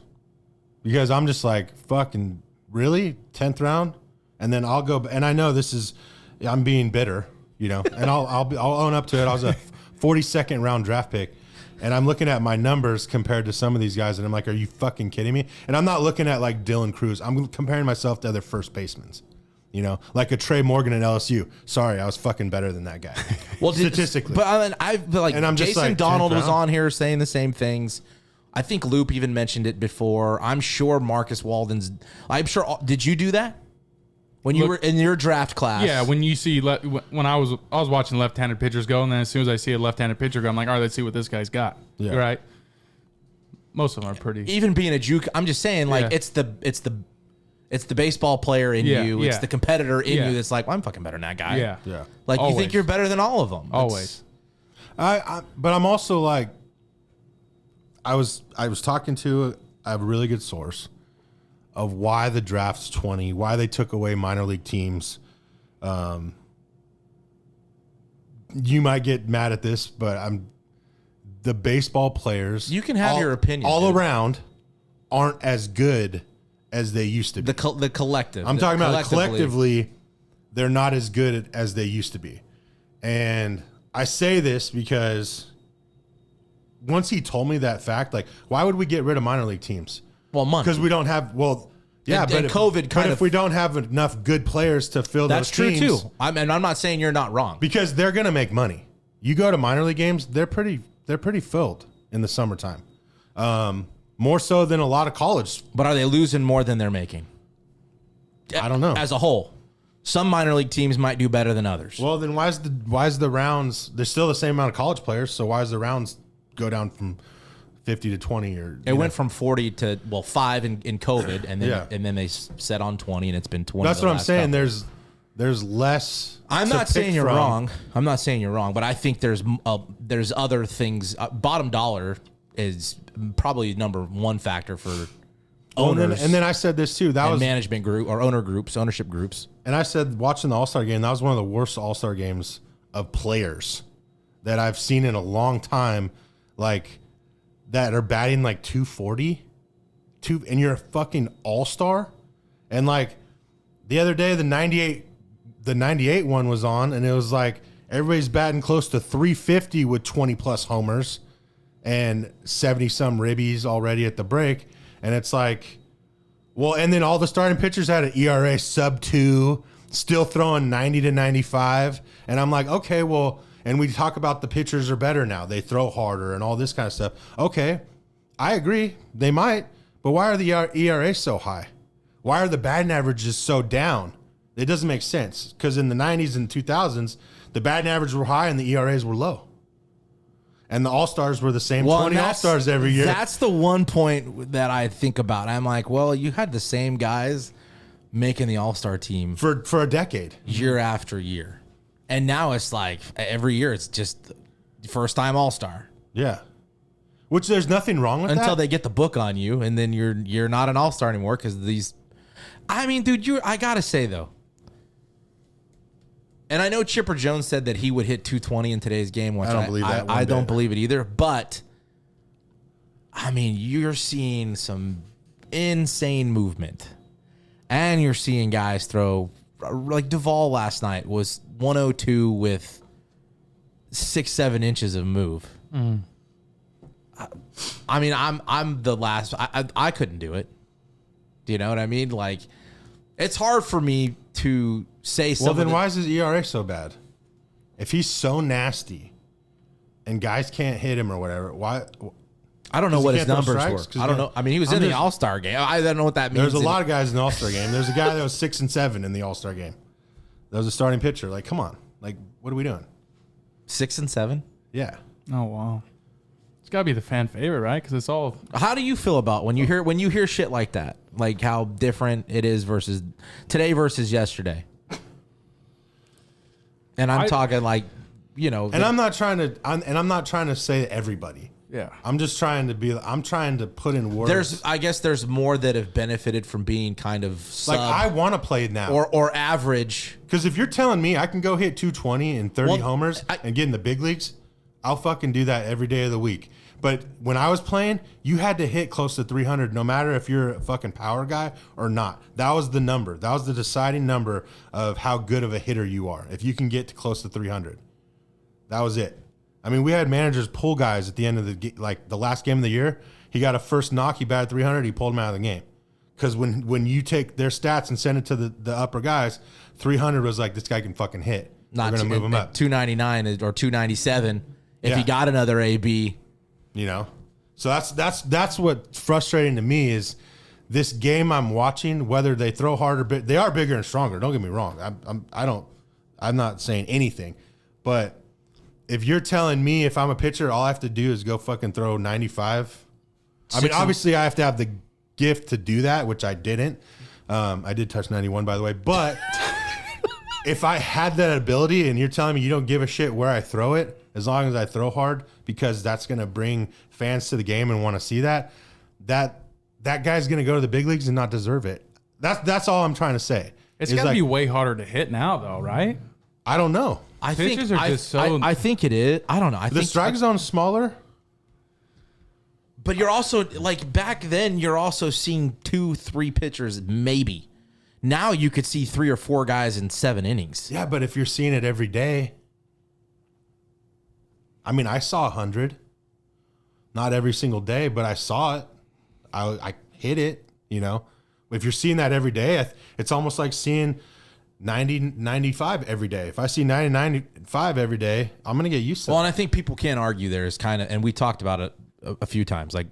because I'm just like, fucking, really? 10th round? And then I'll go, and I know this is, I'm being bitter, you know, and I'll own up to it. I was a 42nd round draft pick, and I'm looking at my numbers compared to some of these guys, and I'm like, are you fucking kidding me? And I'm not looking at like Dylan Cruz. I'm comparing myself to other first basemen. You know, like a Trey Morgan at LSU. Sorry, I was fucking better than that guy. Well, statistically. but I mean, I've like, And I'm just Jason like, Donald 10th was round? on here saying the same things. I think Loop even mentioned it before. I'm sure Marcus Walden's. I'm sure. Did you do that when you were in your draft class? Yeah, when you see when I was watching left-handed pitchers go, and then as soon as I see a left-handed pitcher go, I'm like, all right, let's see what this guy's got. Yeah. Right. Most of them are pretty. Even being a juke, I'm just saying, like, Yeah. it's the baseball player in Yeah, you. It's yeah. the competitor in Yeah. you that's like, well, I'm fucking better than that guy. Yeah. Yeah. Like, you Always. think you're better than all of them. Always. But I'm also like, I was talking to a really good source of why the draft's 20, why they took away minor league teams. You might get mad at this, but the baseball players. You can have your opinion, all dude. around aren't as good as they used to be. The collective. I'm talking about collectively, they're not as good as they used to be. And I say this because once he told me that fact, like, why would we get rid of minor league teams? Well, money. Because we don't have, yeah, And COVID kind if of- we don't have enough good players to fill That's those true teams, too. And I'm not saying you're not wrong. because they're going to make money. You go to minor league games, they're pretty filled in the summertime. More so than a lot of college. But are they losing more than they're making? I don't know. As a whole, some minor league teams might do better than others. Well, then why is the rounds? There's still the same amount of college players, so why is the rounds go down from 50 to 20? Or it went from 40 to 5 in COVID, and then Yeah. and then they set on 20, and it's been 20. That's the what I'm last saying. couple. There's less. I'm to not saying pick you're from. wrong. I'm not saying you're wrong, but I think there's other things. Bottom dollar is probably number one factor for Well, owners and then I said this too. That and was, management group or ownership groups. and I said watching the All-Star game, that was one of the worst All-Star games of players that I've seen in a long time. Like that are batting like 240, and you're a fucking All-Star. And like the other day, the 98 one was on, and it was like everybody's batting close to 350 with 20 plus homers and 70 some ribbies already at the break. And it's like, well, and then all the starting pitchers had an ERA sub 2, still throwing 90 to 95. And I'm like, okay, well, and we talk about the pitchers are better now. They throw harder and all this kind of stuff. Okay, I agree. They might. But why are the ERAs so high? Why are the batting averages so down? It doesn't make sense. Because in the 90s and 2000s, the batting averages were high and the ERAs were low. And the All-Stars were the same 20 All-Stars every year. That's the one point that I think about. I'm like, well, you had the same guys making the All-Star team for a decade, year after year. And now it's like every year it's just first-time All-Star. Yeah. Which there's nothing wrong with that. Until they get the book on you, and then you're not an All-Star anymore because these. I mean, dude, I gotta say though, and I know Chipper Jones said that he would hit 220 in today's game. Which I don't believe that. I don't believe it either. But I mean, you're seeing some insane movement, and you're seeing guys throw like Duvall last night was 102 with 6-7 inches of move. I mean, I'm the last. I couldn't do it. Do you know what I mean? Like, it's hard for me to say something. Well, then why is his ERA so bad? If he's so nasty and guys can't hit him or whatever, why? I don't know what his numbers were. I don't know. I mean, he was in the All-Star game. I don't know what that means. There's a lot of guys in the All-Star game. There's a guy that was 6-7 in the All-Star game. That was a starting pitcher. Like, come on. Like, what are we doing? 6-7? Yeah. Oh, wow. It's got to be the fan favorite, right? Because it's all. How do you feel about when you hear shit like that? Like how different it is versus today versus yesterday? And I'm talking like, you know. And I'm not trying to say everybody. Yeah. I'm trying to put in words. I guess there's more that have benefited from being kind of sub, like I want to play now or average. Because if you're telling me I can go hit 220 and 30 homers and get in the big leagues, I'll fucking do that every day of the week. But when I was playing, you had to hit close to 300 no matter if you're a fucking power guy or not. That was the number. That was the deciding number of how good of a hitter you are. If you can get to close to 300. That was it. I mean, we had managers pull guys at the end of the last game of the year. He got a first knock. He batted 300. He pulled him out of the game. Because when you take their stats and send it to the upper guys, 300 was like, this guy can fucking hit. We're going to move him up. 299 or 297 if he got another AB. You know? So that's what's frustrating to me is this game I'm watching, whether they throw harder, they are bigger and stronger. Don't get me wrong. I'm not saying anything. But if you're telling me if I'm a pitcher, all I have to do is go fucking throw 95. I mean, obviously I have to have the gift to do that, which I didn't. I did touch 91, by the way. But if I had that ability and you're telling me you don't give a shit where I throw it, as long as I throw hard, because that's going to bring fans to the game and want to see that guy's going to go to the big leagues and not deserve it. That's all I'm trying to say. It's got to be way harder to hit now, though, right? I don't know. I think it is. I don't know. I the think strike zone's smaller. But you're also, like, back then, you're also seeing 2-3 pitchers, maybe. Now you could see 3 or 4 guys in 7 innings. Yeah, but if you're seeing it every day. I mean, I saw 100. Not every single day, but I saw it. I hit it, you know. If you're seeing that every day, it's almost like seeing 90, 95 every day. If I see 90, 95 every day, I'm going to get used to it. Well, and I think people can't argue there's kind of, and we talked about it a few times, like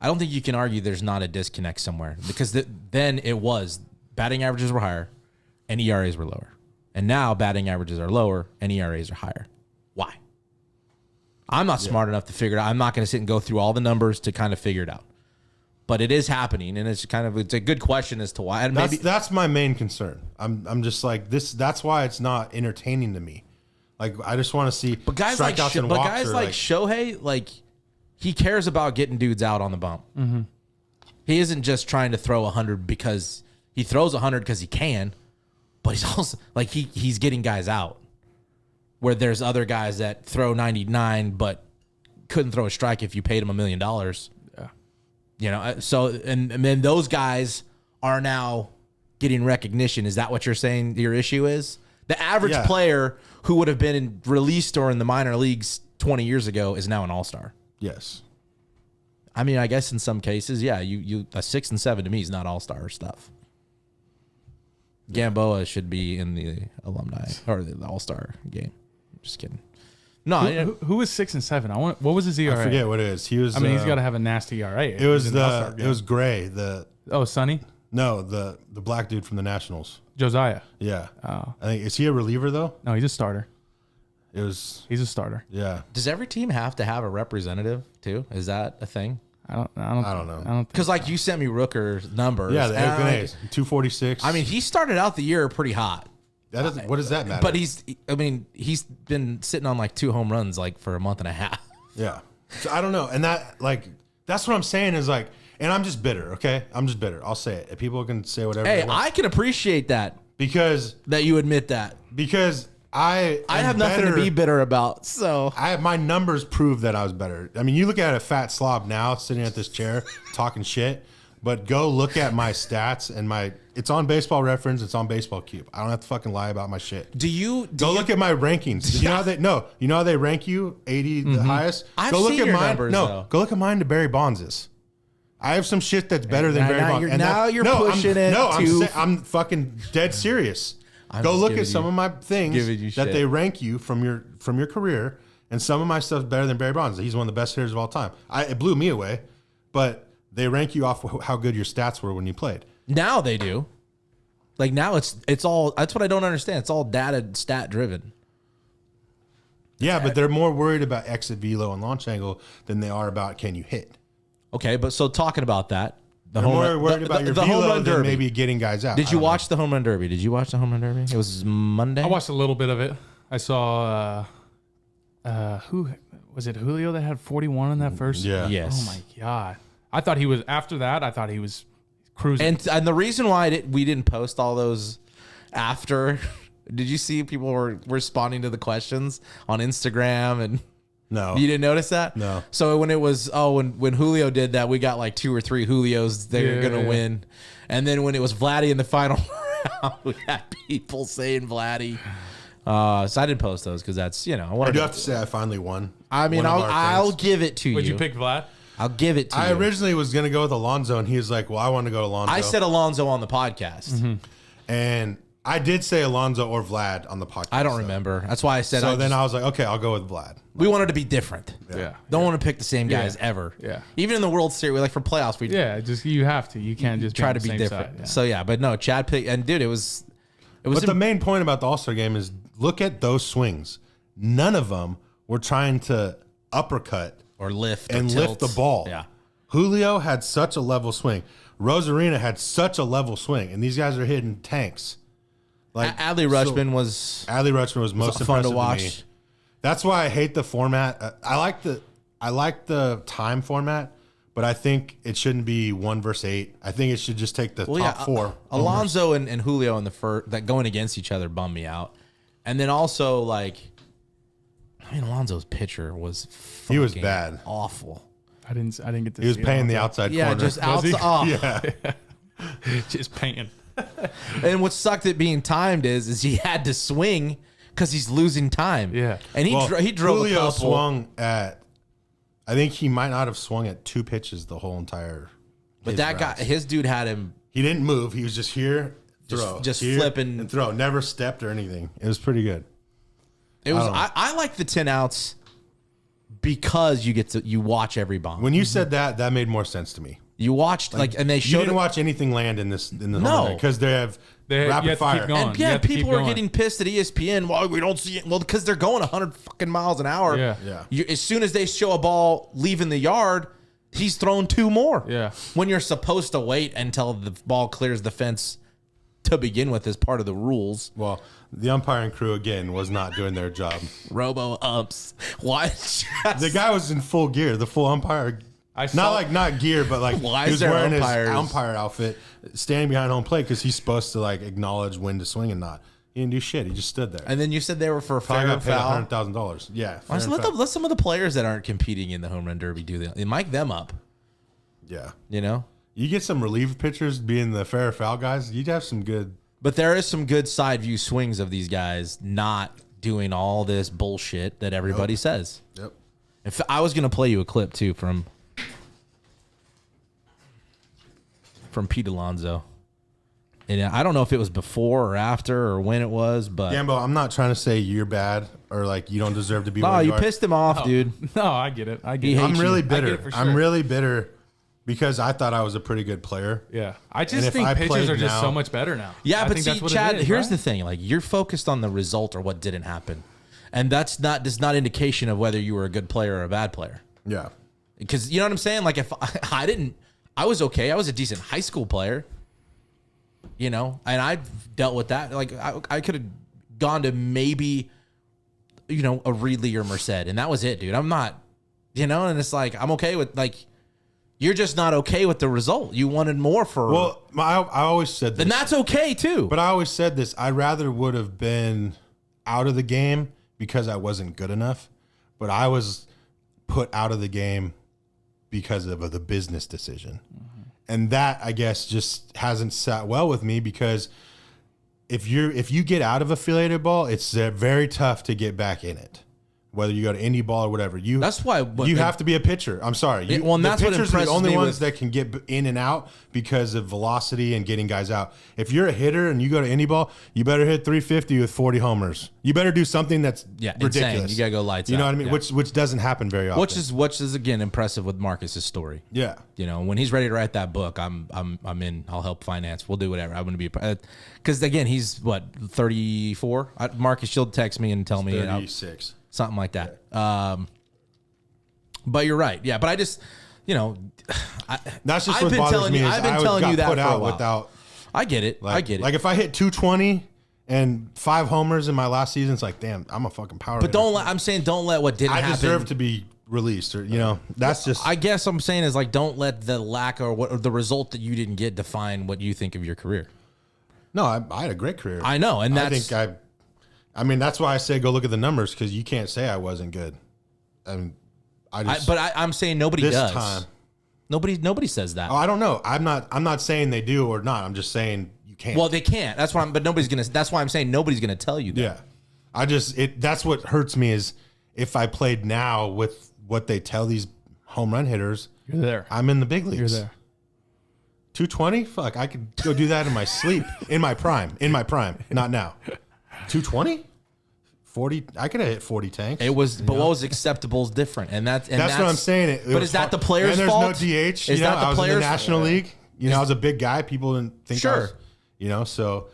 I don't think you can argue there's not a disconnect somewhere because then it was batting averages were higher and ERAs were lower. And now batting averages are lower and ERAs are higher. Why? I'm not smart enough to figure it out. I'm not going to sit and go through all the numbers to kind of figure it out. But it is happening, and it's a good question as to why. And that's my main concern. I'm just like this. That's why it's not entertaining to me. Like I just want to see strikeouts and walks. But guys like Shohei, like he cares about getting dudes out on the bump. Mm-hmm. He isn't just trying to throw 100 because he throws 100 because he can, but he's also like he's getting guys out. Where there's other guys that throw 99 but couldn't throw a strike if you paid him $1 million. Yeah. You know, so and then those guys are now getting recognition. Is that what you're saying your issue is? The average player who would have been released or in the minor leagues 20 years ago is now an all-star. Yes. I mean, I guess in some cases, yeah, you a 6 and 7 to me is not all-star stuff. Gamboa should be in the alumni or the all-star game. Just kidding. No, who was 6 and 7? What was his ERA? I forget what it is. He was. I mean, he's got to have a nasty ERA. It was Gray. Sonny? No, the black dude from the Nationals. Josiah. Yeah. Oh. I think is he a reliever though? No, he's a starter. It was, He's a starter. yeah. Does every team have to have a representative too? Is that a thing? I don't know. Because like you sent me Rooker's numbers. Yeah, the and open I- A's, 246. I mean, he started out the year pretty hot. that doesn't. What does that matter? But he's been sitting on like 2 home runs like for a month and a half. yeah. So I don't know, and that's what I'm saying is like, and I'm just bitter. Okay, I'm just bitter. I'll say it. People can say whatever. Hey, they want. I can appreciate that because you admit that. I have nothing to be bitter about. So my numbers prove that I was better. I mean, you look at a fat slob now sitting at this chair talking shit, but go look at my stats and it's on Baseball Reference, it's on Baseball Cube. I don't have to fucking lie about my shit. Look at my rankings. You know how they rank you 80 the highest? I've go look seen at your mine. numbers, no, though. go look at mine to Barry Bonds's. I have some shit that's better than Barry Bonds. Now you're pushing it. I'm fucking dead serious. Go look at some of my things that they rank you from your career, and some of my stuff's better than Barry Bonds. He's one of the best hitters of all time. It blew me away, but they rank you off how good your stats were when you played. now they do. Like now it's all. That's what I don't understand. It's all data stat driven. Yeah, but they're more worried about exit velo and launch angle than they are about can you hit. Okay, but so talking about that, They're more worried about your home velo run than derby. maybe getting guys out. Did you watch the home run derby? Did you watch the home run derby? It was Monday. I watched a little bit of it. I saw who was it? Julio that had 41 in that first. Yeah. Yes. Oh my god. I thought he was after that. I thought he was cruising. And the reason why we didn't post all those after, did you see people were responding to the questions on Instagram and No. you didn't notice that? No. So when it was when Julio did that, we got like 2 or 3 Julios they were gonna win, and then when it was Vladdy in the final round, we had people saying Vladdy. So I didn't post those because that's I do have to say I finally won. I mean, One of our I'll things. give it to you. Would you pick Vlad? I'll give it to I you. originally was going to go with Alonso, and he was like, well, I want to go Alonso. I said Alonso on the podcast. And I did say Alonso or Vlad on the podcast. I don't though. remember. That's why I said. So then I was like, okay, I'll go with Vlad. we wanted to be different. Yeah. Don't want to pick the same guys ever. Yeah. Even in the World Series, like for playoffs, we Yeah, just you have to. You can't just try on to the be same different. side, yeah. So yeah, but no, Chad picked, and dude, it was. But the main point about the All-Star game is look at those swings. None of them were trying to uppercut or lift and or lift the tilt. ball. Yeah. Julio had such a level swing. Rosarina had such a level swing, and these guys are hitting tanks. Like Adley Rutschman was Adley Rutschman was most fun impressive to to watch. me. That's why I hate the format. I like the time format, but I think it shouldn't be 1 versus 8. I think it should just take the top 4. Alonso and Julio in the first that going against each other bummed me out, and then also like, I mean, Alonso's pitcher was He was fucking bad. awful. I didn't get to He was see paying it. the outside Yeah, corner. just outside. Oh. Yeah. just painting. And what sucked at being timed is he had to swing because he's losing time. Yeah. and he Well, he drove Julio a couple. swung at. I think he might not have swung at 2 pitches the whole entire. But his that routes. guy, his dude had him. He didn't move. He was just here, throw, Just here, flipping. and throw. Never stepped or anything. It was pretty good. It was. don't know. I like the 10 outs because you watch every bomb. When you said that, that made more sense to me. You watched like, and they You showed didn't it. watch anything land in the No. because they have You have rapid to fire. keep going. And You yeah, have to keep people are going. getting pissed at ESPN. Why we don't see it? Well, because they're going 100 fucking miles an hour. Yeah. Yeah. As soon as they show a ball leaving the yard, he's thrown 2 more. Yeah. When you're supposed to wait until the ball clears the fence to begin with, is part of the rules. Well, the umpiring crew again was not doing their job. Robo umps. Why? The guy was in full gear. The full umpire. I saw- Not gear, but like Why he is was there wearing umpires? his umpire outfit, standing behind home plate because he's supposed to like acknowledge when to swing and not. He didn't do shit. He just stood there. And then you said they were for Probably fair got and paid foul. $100,000. Yeah, fair and Let foul. some of the players that aren't competing in the home run derby do that. They mic them up. Yeah. You know. You get some relief pitchers being the fair or foul guys. You'd have some good. But there is some good side view swings of these guys not doing all this bullshit that everybody says. Yep. If I was gonna play you a clip too from Pete Alonso, and I don't know if it was before or after or when it was, but Gambo, I'm not trying to say you're bad or like you don't deserve to be. no, where you are. pissed him off, dude. No, I get it. I get He it. hates I'm really you. I get bitter. it for I'm sure. really bitter because I thought I was a pretty good player. Yeah. I And just if think I pitchers played are just now- so much better now. Yeah, I but think see, that's what it Chad, is, here's right? the thing: like you're focused on the result or what didn't happen, And that's not indication of whether you were a good player or a bad player. Yeah. Because you know what I'm saying? Like if I was okay. I was a decent high school player, you know, and I've dealt with that. Like I could have gone to maybe, you know, a Reedley or Merced, and that was it, dude. I'm not, you know, and it's like, I'm okay with, like, you're just not okay with the result. You wanted more for. Well, I always said this. And that's okay too. But I always said this. I rather would have been out of the game because I wasn't good enough. But I was put out of the game because of the business decision. Mm-hmm. And that, I guess, just hasn't sat well with me because if you get out of affiliated ball, it's very tough to get back in it. Whether you go to indie ball or whatever, that's why you have to be a pitcher. I'm sorry, and that's what impresses are the only me ones that can get in and out because of velocity and getting guys out. If you're a hitter and you go to indie ball, you better hit 350 with 40 homers. You better do something that's ridiculous. Insane. You gotta go lights. You know what I mean? Yeah. Which doesn't happen very often. Which is again impressive with Marcus's story. Yeah, you know, when he's ready to write that book, I'm in. I'll help finance. We'll do whatever. I'm gonna be because again, he's what 34. Marcus, you'll text me and tell me 36. Something like that. But you're right. Yeah, but I just, you know, that's just what bothers me. I've been telling you that for a while. Without, I get it. I get it. Like if I hit 220 and 5 homers in my last season, it's like, damn, I'm a fucking power. But I'm saying don't let what didn't happen. I deserve to be released, or you know, that's just. I guess I'm saying is like don't let the lack or the result that you didn't get define what you think of your career. No, I had a great career. I know, and that's. I mean, that's why I say go look at the numbers because you can't say I wasn't good. I mean, I'm saying nobody does. Time, nobody says that. Oh, I don't know. I'm not saying they do or not. I'm just saying you can't. Well, they can't. That's why. But nobody's gonna. That's why I'm saying nobody's gonna tell you that. Yeah, that's what hurts me is if I played now with what they tell these home run hitters. You're there. I'm in the big leagues. You're there. 220? Fuck, I could go do that in my sleep, in my prime, not now. 220? 40? I could have hit 40 tanks. It was, but what was acceptable is different, and that's what I'm saying. But is that the player's fault? fault? And there's no DH. Is that the I was player's in the National League. You know, I was a big guy. People didn't think I was, you know, so.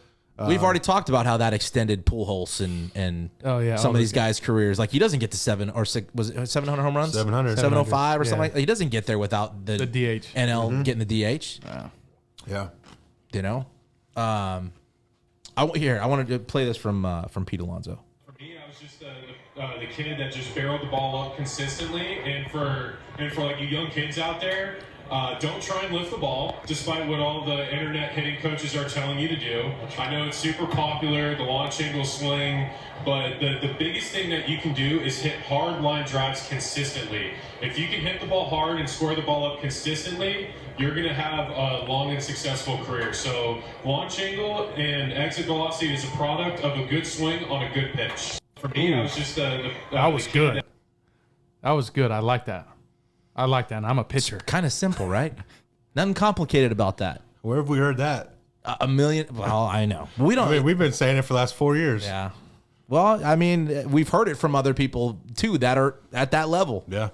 We've already talked about how that extended Pujols and some of these guys' careers. Like he doesn't get to 7 or 6. Was it 700 home runs? 705 or something like that. He doesn't get there without the DH. NL getting the DH. Yeah. You know? I wanted to play this from Pete Alonso. For me, I was just the kid that just barreled the ball up consistently, and for like you young kids out there, don't try and lift the ball, despite what all the internet hitting coaches are telling you to do. I know it's super popular, the launch angle swing, but the biggest thing that you can do is hit hard line drives consistently. If you can hit the ball hard and square the ball up consistently, you're going to have a long and successful career. So launch angle and exit velocity is a product of a good swing on a good pitch. For me, I was just that was good. That was good. I like that. And I'm a pitcher. Kind of simple, right? Nothing complicated about that. Where have we heard that? A million. Well, I know. We don't. I mean, we've been saying it for the last 4 years. Yeah. Well, I mean, we've heard it from other people too that are at that level. Yeah.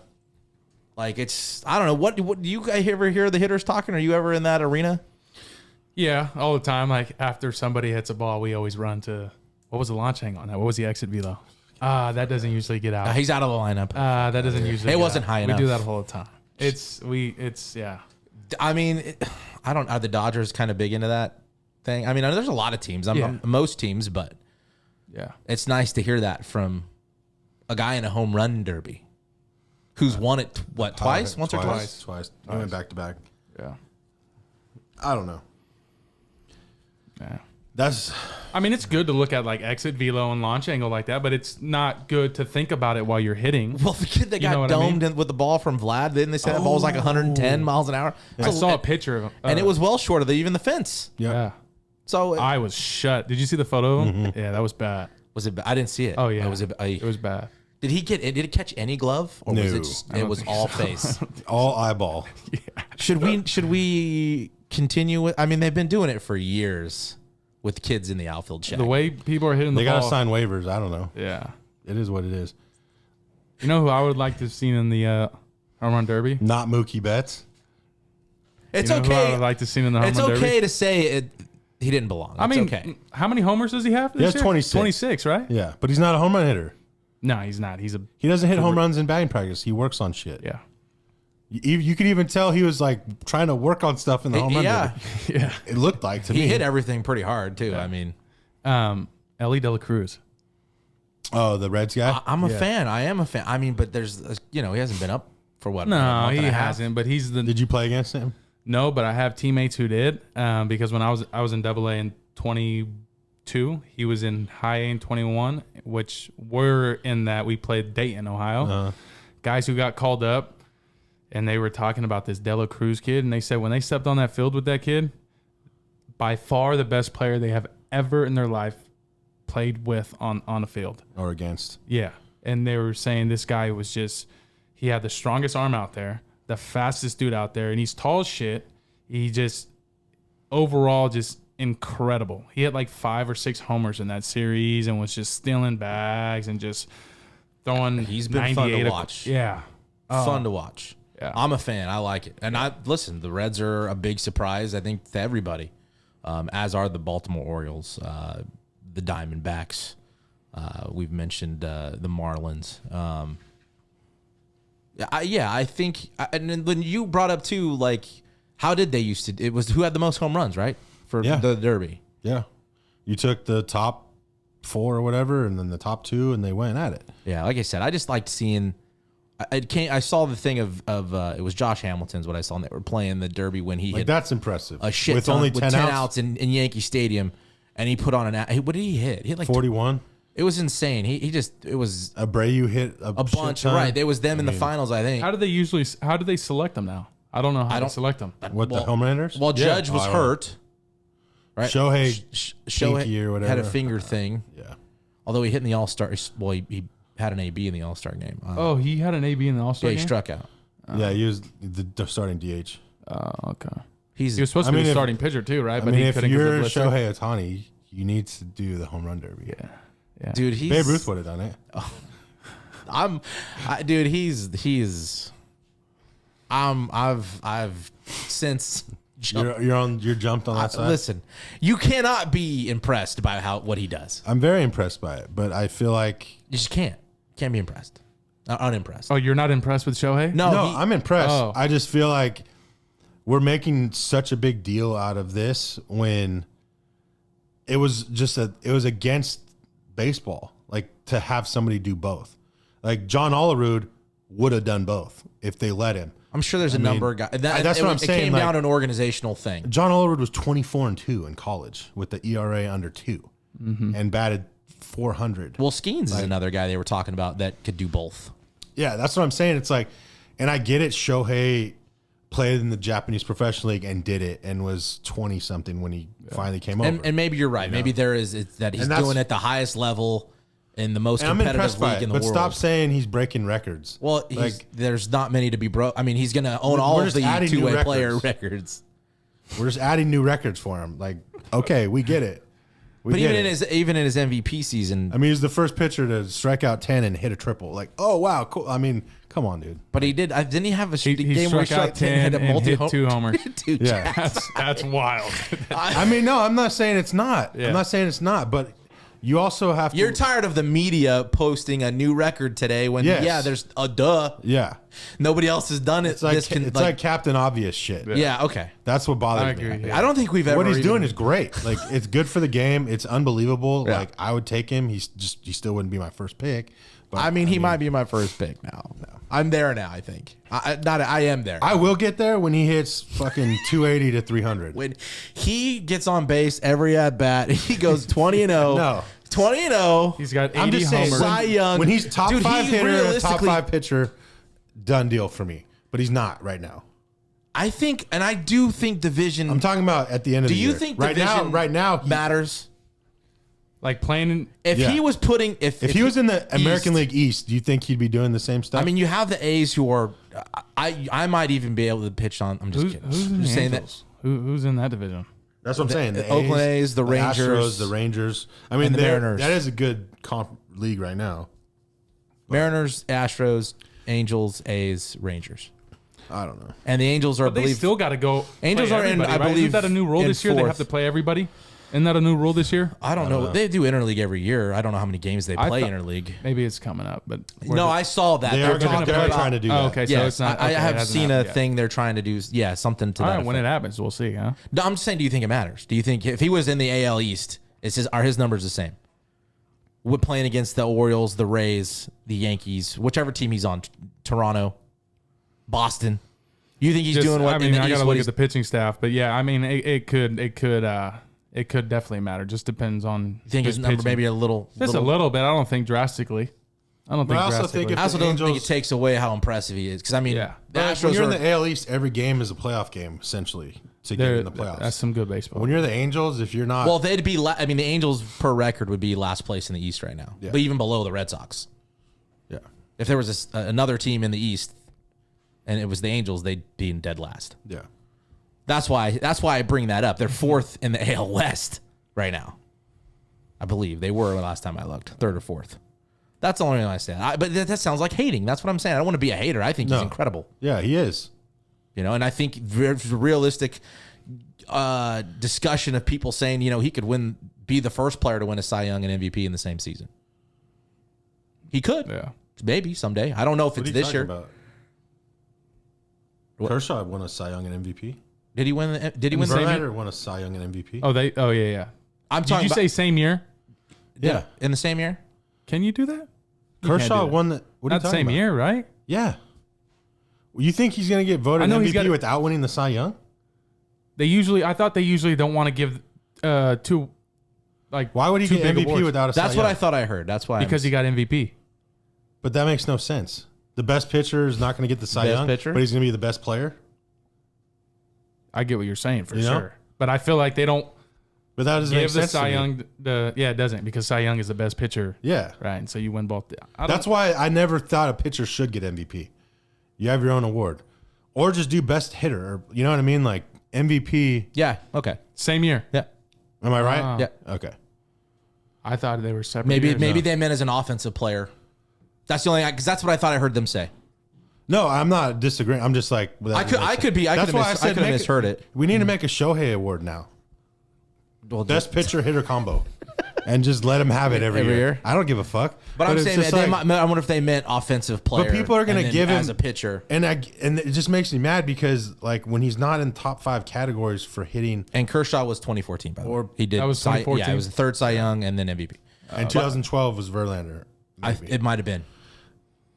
Like it's, I don't know. What do you guys ever hear the hitters talking? Are you ever in that arena? Yeah, all the time. Like after somebody hits a ball, we always run to, what was the launch hang on that? What was the exit velo? That doesn't usually get out. He's out of the lineup. That doesn't usually. It wasn't high enough. We do that all the time. Yeah. I mean, are the Dodgers kind of big into that thing? I mean, there's a lot of teams. Most teams, but yeah, it's nice to hear that from a guy in a home run derby who's won it twice? Once or twice? Twice. I went back to back. Yeah. I don't know. Yeah. I mean, it's good to look at like exit velo and launch angle like that, but it's not good to think about it while you're hitting. Well, the kid that got domed with the ball from Vlad, didn't they say that ball was like 110 miles an hour? I saw a picture of him. And it was well short of even the fence. Yeah. So I was shut. Did you see the photo of him? Yeah, that was bad. Was it? I didn't see it. Oh yeah, it was bad. Did it catch any glove, or was it just, it was all face, all eyeball? Yeah. Should we continue with? I mean, they've been doing it for years with kids in the outfield check. The way people are hitting the ball, they got to sign waivers. I don't know. Yeah, it is what it is. You know who I would like to have seen in the home run derby? Not Mookie Betts. It's you know okay. Who I would like to see in the home run derby? It's okay to say it. He didn't belong. I mean, okay. How many homers does he have this year? 26. 26, right? Yeah, but he's not a home run hitter. No, he's not. He doesn't hit home runs in batting practice. He works on shit. Yeah. You could even tell he was like trying to work on stuff in the home run derby. Yeah. It looked like to me. He hit everything pretty hard too. Yeah. I mean, Ellie De La Cruz. Oh, the Reds guy? I'm a fan. I am a fan. I mean, but there's, he hasn't been up for what? No, a month he and a half? hasn't. But he's the Did you play against him? no. But I have teammates who did because when I was in AA in 22, he was in high A in 21, which we're in that we played Dayton, Ohio. Guys who got called up, and they were talking about this De La Cruz kid, and they said when they stepped on that field with that kid, by far the best player they have ever in their life played with on a field Or against? Yeah. And they were saying this guy was just, he had the strongest arm out there, the fastest dude out there, and he's tall as shit. He just, overall, just incredible. He had like 5 or 6 homers in that series and was just stealing bags and just throwing. He's been fun to 98 watch. Yeah. Fun to watch. Yeah. I'm a fan. I like it. And listen, the Reds are a big surprise, I think, to everybody, as are the Baltimore Orioles, the Diamondbacks. We've mentioned the Marlins. I think, and then when you brought up too, like, how did they used to? It was who had the most home runs, right, for the Derby. Yeah. You took the top 4 or whatever, and then the top 2, and they went at it. Yeah, like I said, I just liked seeing. I saw the thing of it was Josh Hamilton's what I saw, and they were playing the Derby when he hit That's impressive. a shit with ton, only with 10 outs. outs in Yankee Stadium, and he put on what did he hit? He hit like 41. It was insane. It was Abreu hit a bunch. shit ton. Right, it was them in the finals, I think. How do they select them now? I don't know how to select them. What, the home runners? Well, Judge was hurt. Right, Shohei Shohei or whatever. had a finger thing. Yeah. Although he hit in the All-Star, well, he had an AB in the All-Star game. He had an AB in the All-Star yeah, game? he struck out. Yeah, he was the starting DH. Oh, okay. He was supposed to be the starting pitcher too, right? I mean, if you're Shohei Ohtani, you need to do the home run derby. Yeah. Dude, Babe Ruth would have done it. I've since jumped. You're jumped on that side. Listen, you cannot be impressed by what he does. I'm very impressed by it, but I feel like You just can't be impressed. Unimpressed. Oh, you're not impressed with Shohei? no, I'm impressed. Oh. I just feel like we're making such a big deal out of this when it was against baseball, like to have somebody do both. Like John Olerud would have done both if they let him. I'm sure there's a number of guys. That's what I'm saying. It came like, down to an organizational thing. John Olerud was 24-2 in college with the ERA under 2 and batted 400. Well, Skeens is another guy they were talking about that could do both. Yeah, that's what I'm saying. It's like, and I get it. Shohei played in the Japanese professional league and did it and was 20-something when he finally came over. And maybe you're right. Maybe there is that he's doing it at the highest level in the most competitive league in the world. But stop saying he's breaking records. Well, there's not many to be broke. I mean, he's going to own all of the two-way player records. We're just adding new records for him. Like, okay, we get it. But even in his MVP season, I mean, he's the first pitcher to strike out 10 and hit a triple. Like, oh wow, cool. I mean, come on, dude. But he did. Didn't he have a game where he struck out 10 and hit 2 homers? Dude, yeah, that's wild. I mean, no, I'm not saying it's not. Yeah. I'm not saying it's not. But you also have to. You're tired of the media posting a new record today when there's a duh. Yeah. Nobody else has done it. It's like Captain Obvious shit. Yeah. Okay. That's what bothers me. I don't think we've ever. What he's doing is great. Like, it's good for the game. It's unbelievable. Yeah. Like, I would take him. He still wouldn't be my first pick. But I mean, he might be my first pick now. No. I'm there now, I think. I am there. I will get there when he hits fucking 280 to 300. When he gets on base every at bat, he goes 20-0. No. 20-0. He's got 80 I'm just saying, homers. Cy Young. When he's top 5 hitter and a top 5 pitcher, done deal for me. But he's not right now. I think, and I do think division. I'm talking about at the end of the year. Do you think right division now matters? Like playing. If he was putting, if he was in the East, American League East, do you think he'd be doing the same stuff? I mean, you have the A's who are. I might even be able to pitch on. I'm just kidding. Who's in just the saying Angels? Who's in that division? That's what I'm saying. The Oakland A's, the Rangers, Astros, the Rangers. I mean, and the Mariners. That is a good comp league right now. Mariners, Astros, Angels, A's, Rangers. I don't know. And the Angels are, But they still got to go. Angels are in, I believe, Isn't that a new rule in this year? They have fourth. to play everybody. Isn't that a new rule this year? I don't know. They do interleague every year. I don't know how many games they play interleague. Maybe it's coming up, but no, I saw that. They're trying to do that. Oh, okay, Yeah, so it's not. I okay, have it hasn't seen a happened yet. thing they're trying to do. Yeah, something to All that. right, when it effect. happens, we'll see. Huh? No, I'm just saying. Do you think it matters? Do you think if he was in the AL East, are his numbers the same? With playing against the Orioles, the Rays, the Yankees, whichever team he's on, Toronto, Boston. You think he's doing what? I mean, in the I got East, to what look he's- at the pitching staff, but yeah, I mean, it could definitely matter. Just depends on. You think his number pitching. maybe a little, Just a little bit. I don't think drastically. I don't think I also drastically. think if I also the don't think it Angels- takes away how impressive he is. Because I mean, Yeah. the Like, Astros when you're in are- the AL East, every game is a playoff game essentially to get in the playoffs. That's some good baseball. When you're the Angels, if you're not, well, they'd be. I mean, the Angels per record would be last place in the East right now, Yeah. but even below the Red Sox. yeah, If there was another team in the East, and it was the Angels, they'd be in dead last. yeah. That's why I bring that up. They're fourth in the AL West right now. I believe they were last time I looked, third or fourth. That's the only reason I say that. But that sounds like hating. That's what I'm saying. I don't want to be a hater. I think he's No. incredible. Yeah, he is. And I think realistic discussion of people saying, he could be the first player to win a Cy Young and MVP in the same season. He could, Yeah. maybe someday. I don't know if What are it's you this talking year. about? Kershaw won a Cy Young and MVP. Did he win? Did he win? The Verlander won a Cy Young and MVP. Oh yeah. I'm Did talking you about, say same year? yeah. in the same year. Can you do that? You Kershaw can't do that. won the. What are you Not the talking same about? year, right? Yeah. You think he's going to get voted I know he's MVP got- without winning the Cy Young? I thought they usually don't want to give two, like Why would he two get big MVP awards. without a Cy That's Young? what I thought I heard. That's why. Because he got MVP. But that makes no sense. The best pitcher is not going to get the Cy Best Young, pitcher? but he's going to be the best player. I get what you're saying for You know? sure, but I feel like they don't But that doesn't make give the sense to Cy me. Young it doesn't, because Cy Young is the best pitcher, Yeah. right? And so you win both. That's why I never thought a pitcher should get MVP. You have your own award. Or just do best hitter. Or, you know what I mean? Like MVP. Yeah. Okay. same year. Yeah. Am I right? Ah. Yeah. Okay. I thought they were separate. Maybe years. they meant as an offensive player. That's the only because that's what I thought I heard them say. No, I'm not disagreeing. I'm just like I could have misheard it. We need to make a Shohei award now. Well, Best pitcher hitter combo. And just let him have it every year. I don't give a fuck. But I'm it's saying just that like- I wonder if they meant offensive player. But people are going and to then give him as a pitcher. and it just makes me mad because like when he's not in top 5 categories for hitting, And Kershaw was 2014, by the way. He did. That was 2014? Yeah, it was the third Cy Young and then MVP. and 2012 was Verlander. Maybe. It might have been.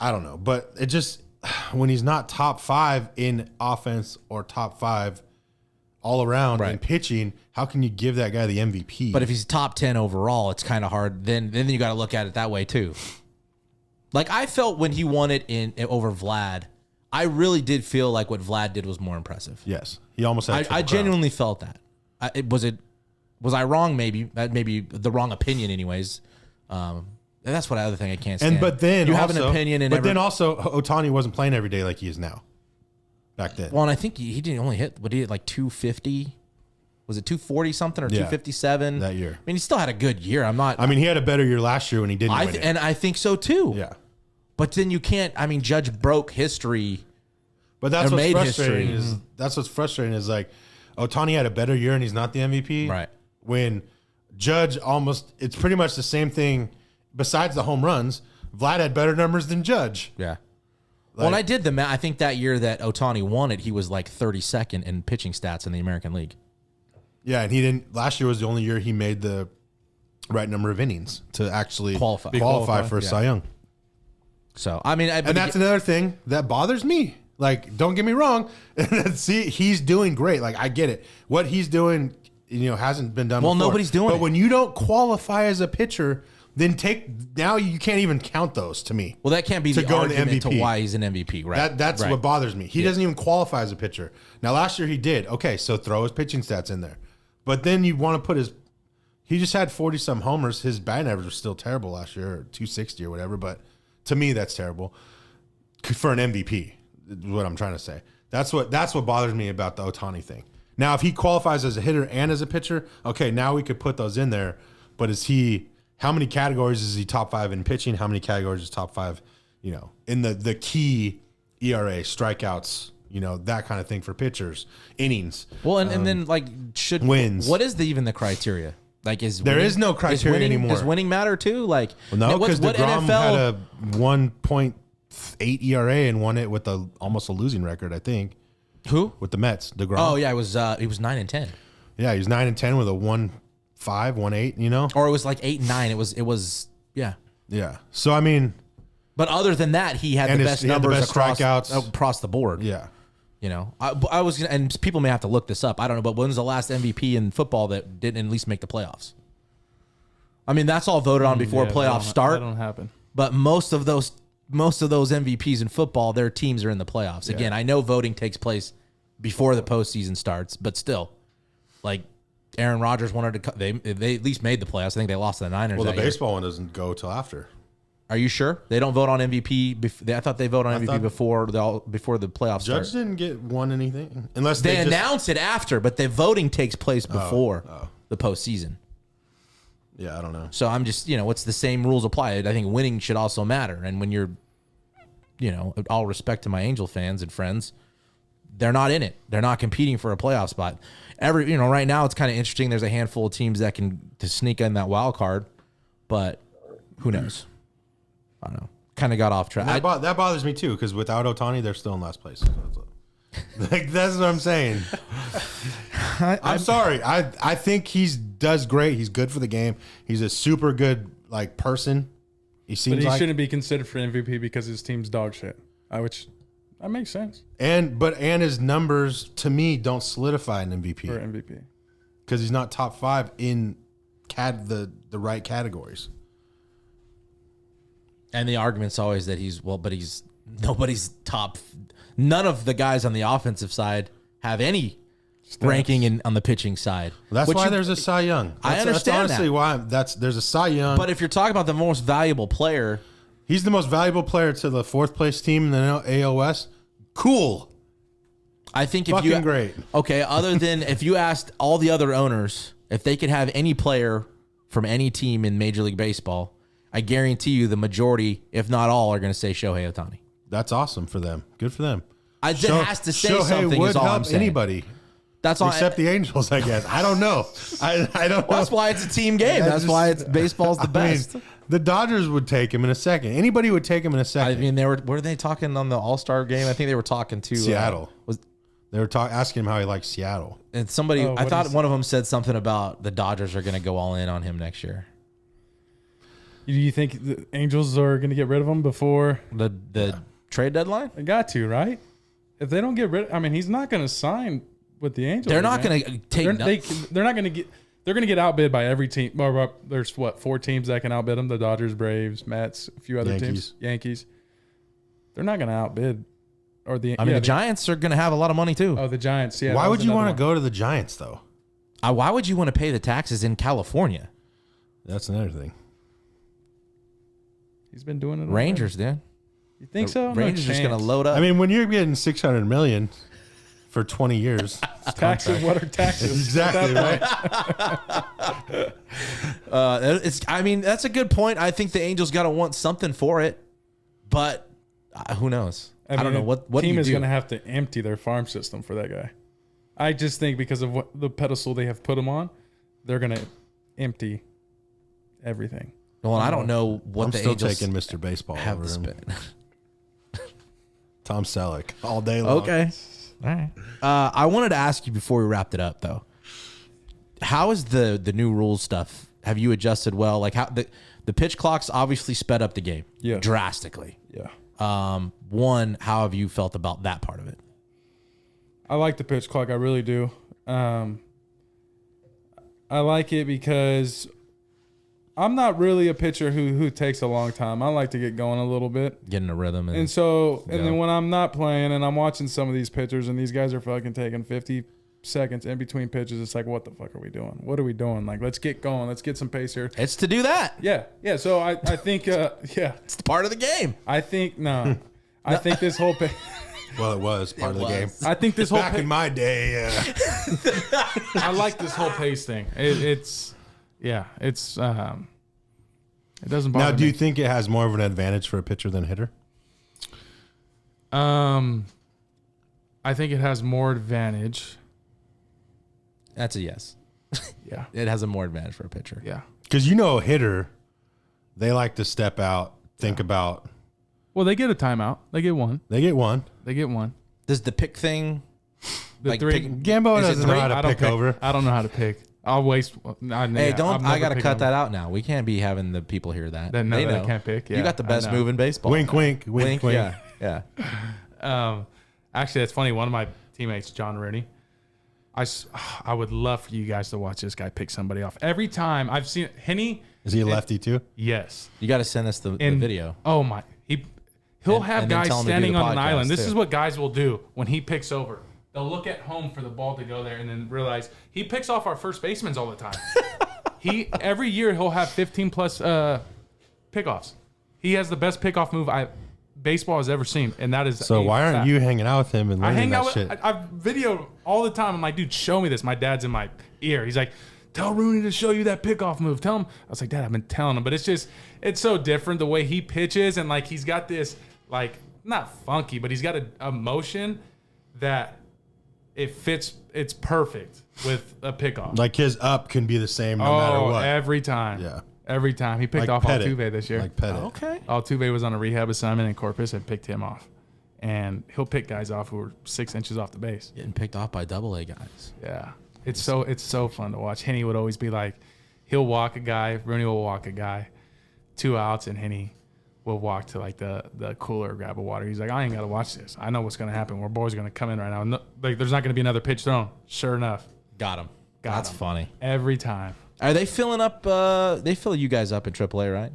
I don't know, but it just when he's not top 5 in offense or top 5 all around Right. in pitching, how can you give that guy the MVP? But if he's top 10 overall, it's kind of hard. Then you got to look at it that way too. Like I felt when he won it over Vlad, I really did feel like what Vlad did was more impressive. yes, he almost had. I Triple Crown. genuinely felt that. Was I wrong? Maybe that may be the wrong opinion, anyways. That's what other thing I can't stand. But then you also, have an opinion, and then also Ohtani wasn't playing every day like he is now. Back then, well, and I think he didn't only hit. What he hit like 250. Was it 240 something or Yeah, 257 that year. I mean, he still had a good year. I'm not. I mean, he had a better year last year when he didn't win it. And I think so too. Yeah, But then you can't. I mean, Judge broke history. but that's Or what's made frustrating. history. That's what's frustrating is like Ohtani had a better year and he's not the MVP. Right. When Judge it's pretty much the same thing. Besides the home runs, Vlad had better numbers than Judge. Yeah. Well, and I did the math. I think that year that Ohtani won it, he was like 32nd in pitching stats in the American League. Yeah, and he didn't. Last year was the only year he made the right number of innings to actually qualify for a Cy Young. So I mean, And that's another thing that bothers me. Like, don't get me wrong. See, he's doing great. Like, I get it. What he's doing, hasn't been done. Well, before. nobody's doing But it. when you don't qualify as a pitcher, then now you can't even count those to me. well, that can't be to the go in the argument to MVP. why he's an MVP, right? That's Right. what bothers me. He doesn't even qualify as a pitcher. Now, last year he did. Okay, so throw his pitching stats in there. But then you want to put he just had 40-some homers. His batting average was still terrible last year, or 260 or whatever. But to me, that's terrible for an MVP, is what I'm trying to say. That's what bothers me about the Ohtani thing. Now, if he qualifies as a hitter and as a pitcher, okay, now we could put those in there. But how many categories is he top 5 in pitching? How many categories is top 5, in the key ERA, strikeouts, You know, that kind of thing for pitchers, innings. Well, and then like wins. What is even the criteria? Like there is no criteria anymore. Does winning matter too? Like no, because DeGrom had a 1.8 ERA and won it with almost a losing record, I think. Who? With the Mets, DeGrom. Oh yeah, it was 9-10. Yeah, he was 9-10 with a 1.5, 1.8. You know, or it was like 8-9. It was yeah. Yeah. So I mean, but other than that, he had the best numbers across the board. Yeah. You know, I was gonna, and people may have to look this up. I don't know, but when's the last MVP in football that didn't at least make the playoffs? I mean, that's all voted on before playoffs start. That don't happen. But most of those MVPs in football, their teams are in the playoffs. Again, I know voting takes place before the postseason starts, but still, like Aaron Rodgers wanted to. They at least made the playoffs. I think they lost to the Niners. Well, the that year. baseball one doesn't go till after. Are you sure they don't vote on MVP? I thought they vote on MVP before the playoffs start. Judge didn't won anything unless they announce it after, but the voting takes place before the postseason. Yeah, I don't know. So I'm just, what's the same rules apply? I think winning should also matter. And when you're, all respect to my Angel fans and friends, they're not in it. They're not competing for a playoff spot. Right now it's kind of interesting. There's a handful of teams that can sneak in that wild card, but who knows? I don't know. Kind of got off track. That bothers me too, because without Ohtani, they're still in last place. Like that's what I'm saying. I'm sorry. I think he does great. He's good for the game. He's a super good person. He seems but he shouldn't be considered for MVP because his team's dog shit. Which that makes sense. And his numbers to me don't solidify an MVP for MVP because he's not top 5 in the right categories. And the argument's always that he's nobody's top. None of the guys on the offensive side have any ranking on the pitching side. Well, that's why there's a Cy Young. I understand that's honestly why there's a Cy Young. But if you're talking about the most valuable player, he's the most valuable player to the 4th place team in the AOS. Cool. I think fucking great. Okay, other than if you asked all the other owners if they could have any player from any team in Major League Baseball, I guarantee you the majority, if not all, are going to say Shohei Ohtani. That's awesome for them. Good for them. It has to say Shohei something. Would is all help I'm saying. Anybody. That's all. Except the Angels, I guess. I don't know. I don't know. That's why it's a team game. That's why baseball's the best. The Dodgers would take him in a second. Anybody would take him in a second. I mean, were they talking on the All-Star game? I think they were talking to Seattle. They were asking him how he likes Seattle. And somebody, I thought one of them said something about the Dodgers are going to go all in on him next year. Do you think the Angels are going to get rid of him before the trade deadline? They got to, right? If they don't get rid, he's not going to sign with the Angels. They're not going to take. They're not going to get. They're going to get outbid by every team. There's 4 teams that can outbid them: the Dodgers, Braves, Mets, a few other teams, Yankees. They're not going to outbid. The Giants are going to have a lot of money too. Oh, the Giants. Yeah. Why would you want to go to the Giants though? Why would you want to pay the taxes in California? That's another thing. He's been doing it. Rangers, dude. You think so? Rangers just going to load up. I mean, when you're getting $600 million for 20 years, taxes. What are taxes? Exactly right. That's a good point. I think the Angels got to want something for it, but who knows? I don't know what team is going to have to empty their farm system for that guy. I just think because of what the pedestal they have put him on, they're going to empty everything. Well, I don't know what I'm the still Angels taking Mr. Baseball have over to him. spend. Tom Selleck all day long. Okay. All right. I wanted to ask you before we wrapped it up, though. How is the new rules stuff? Have you adjusted well? Like how the pitch clocks obviously sped up the game drastically. Yeah. How have you felt about that part of it? I like the pitch clock. I really do. I like it because I'm not really a pitcher who takes a long time. I like to get going a little bit. Get in a rhythm. And then when I'm not playing and I'm watching some of these pitchers and these guys are fucking taking 50 seconds in between pitches, it's like, what the fuck are we doing? What are we doing? Like, let's get going. Let's get some pace here. It's to do that. Yeah. Yeah. So I think, It's part of the game. I think this whole Well, it was part of the game. I think this whole back in my day. I like this whole pace thing. It doesn't bother me. Now, do you think it has more of an advantage for a pitcher than a hitter? I I think it has more advantage. That's a yes. Yeah. It has a more advantage for a pitcher. Yeah. Because a hitter, they like to step out, think about. Well, they get a timeout. They get one. They get one. Does the pick thing? The three. Gamboa doesn't know how to pick over. I don't know how to pick. I'll waste. Hey, don't. I got to cut that out now. We can't be having the people hear that. They know. They can't pick. Yeah, you got the best move in baseball. Wink, wink, wink, wink. Yeah. Actually, that's funny. One of my teammates, John Rooney, I would love for you guys to watch this guy pick somebody off. Every time I've seen Henny. Is he a lefty too? Yes. You got to send us the video. Oh my. He'll have guys standing on an island. This too. is what guys will do when he picks over. They'll look at home for the ball to go there and then realize he picks off our first basemans all the time. Every year he'll have 15 plus pickoffs. He has the best pickoff move baseball has ever seen, and that is so. Why aren't you hanging out with him and learning that shit? I've videoed all the time. I'm like, dude, show me this. My dad's in my ear. He's like, tell Rooney to show you that pickoff move. Tell him. I was like, Dad, I've been telling him, but it's so different the way he pitches, and like he's got this like not funky, but he's got a motion that it fits. It's perfect with a pickoff. Like his up can be the same no matter what. Every time. Yeah. Every time. He picked off Altuve this year. Like Pettit. Okay. Altuve was on a rehab assignment in Corpus and picked him off. And he'll pick guys off who are 6 inches off the base. Getting picked off by AA guys. Yeah. It's so fun to watch. Henny would always be like, he'll walk a guy, Rooney will walk a guy, 2 outs, and Henny will walk to like the cooler, grab a water. He's like, I ain't got to watch this. I know what's going to happen. Our boys are going to come in right now. No, like, there's not going to be another pitch thrown. Sure enough. Got him. Got That's him. funny. Every time. Are they filling up? They fill you guys up in AAA, right?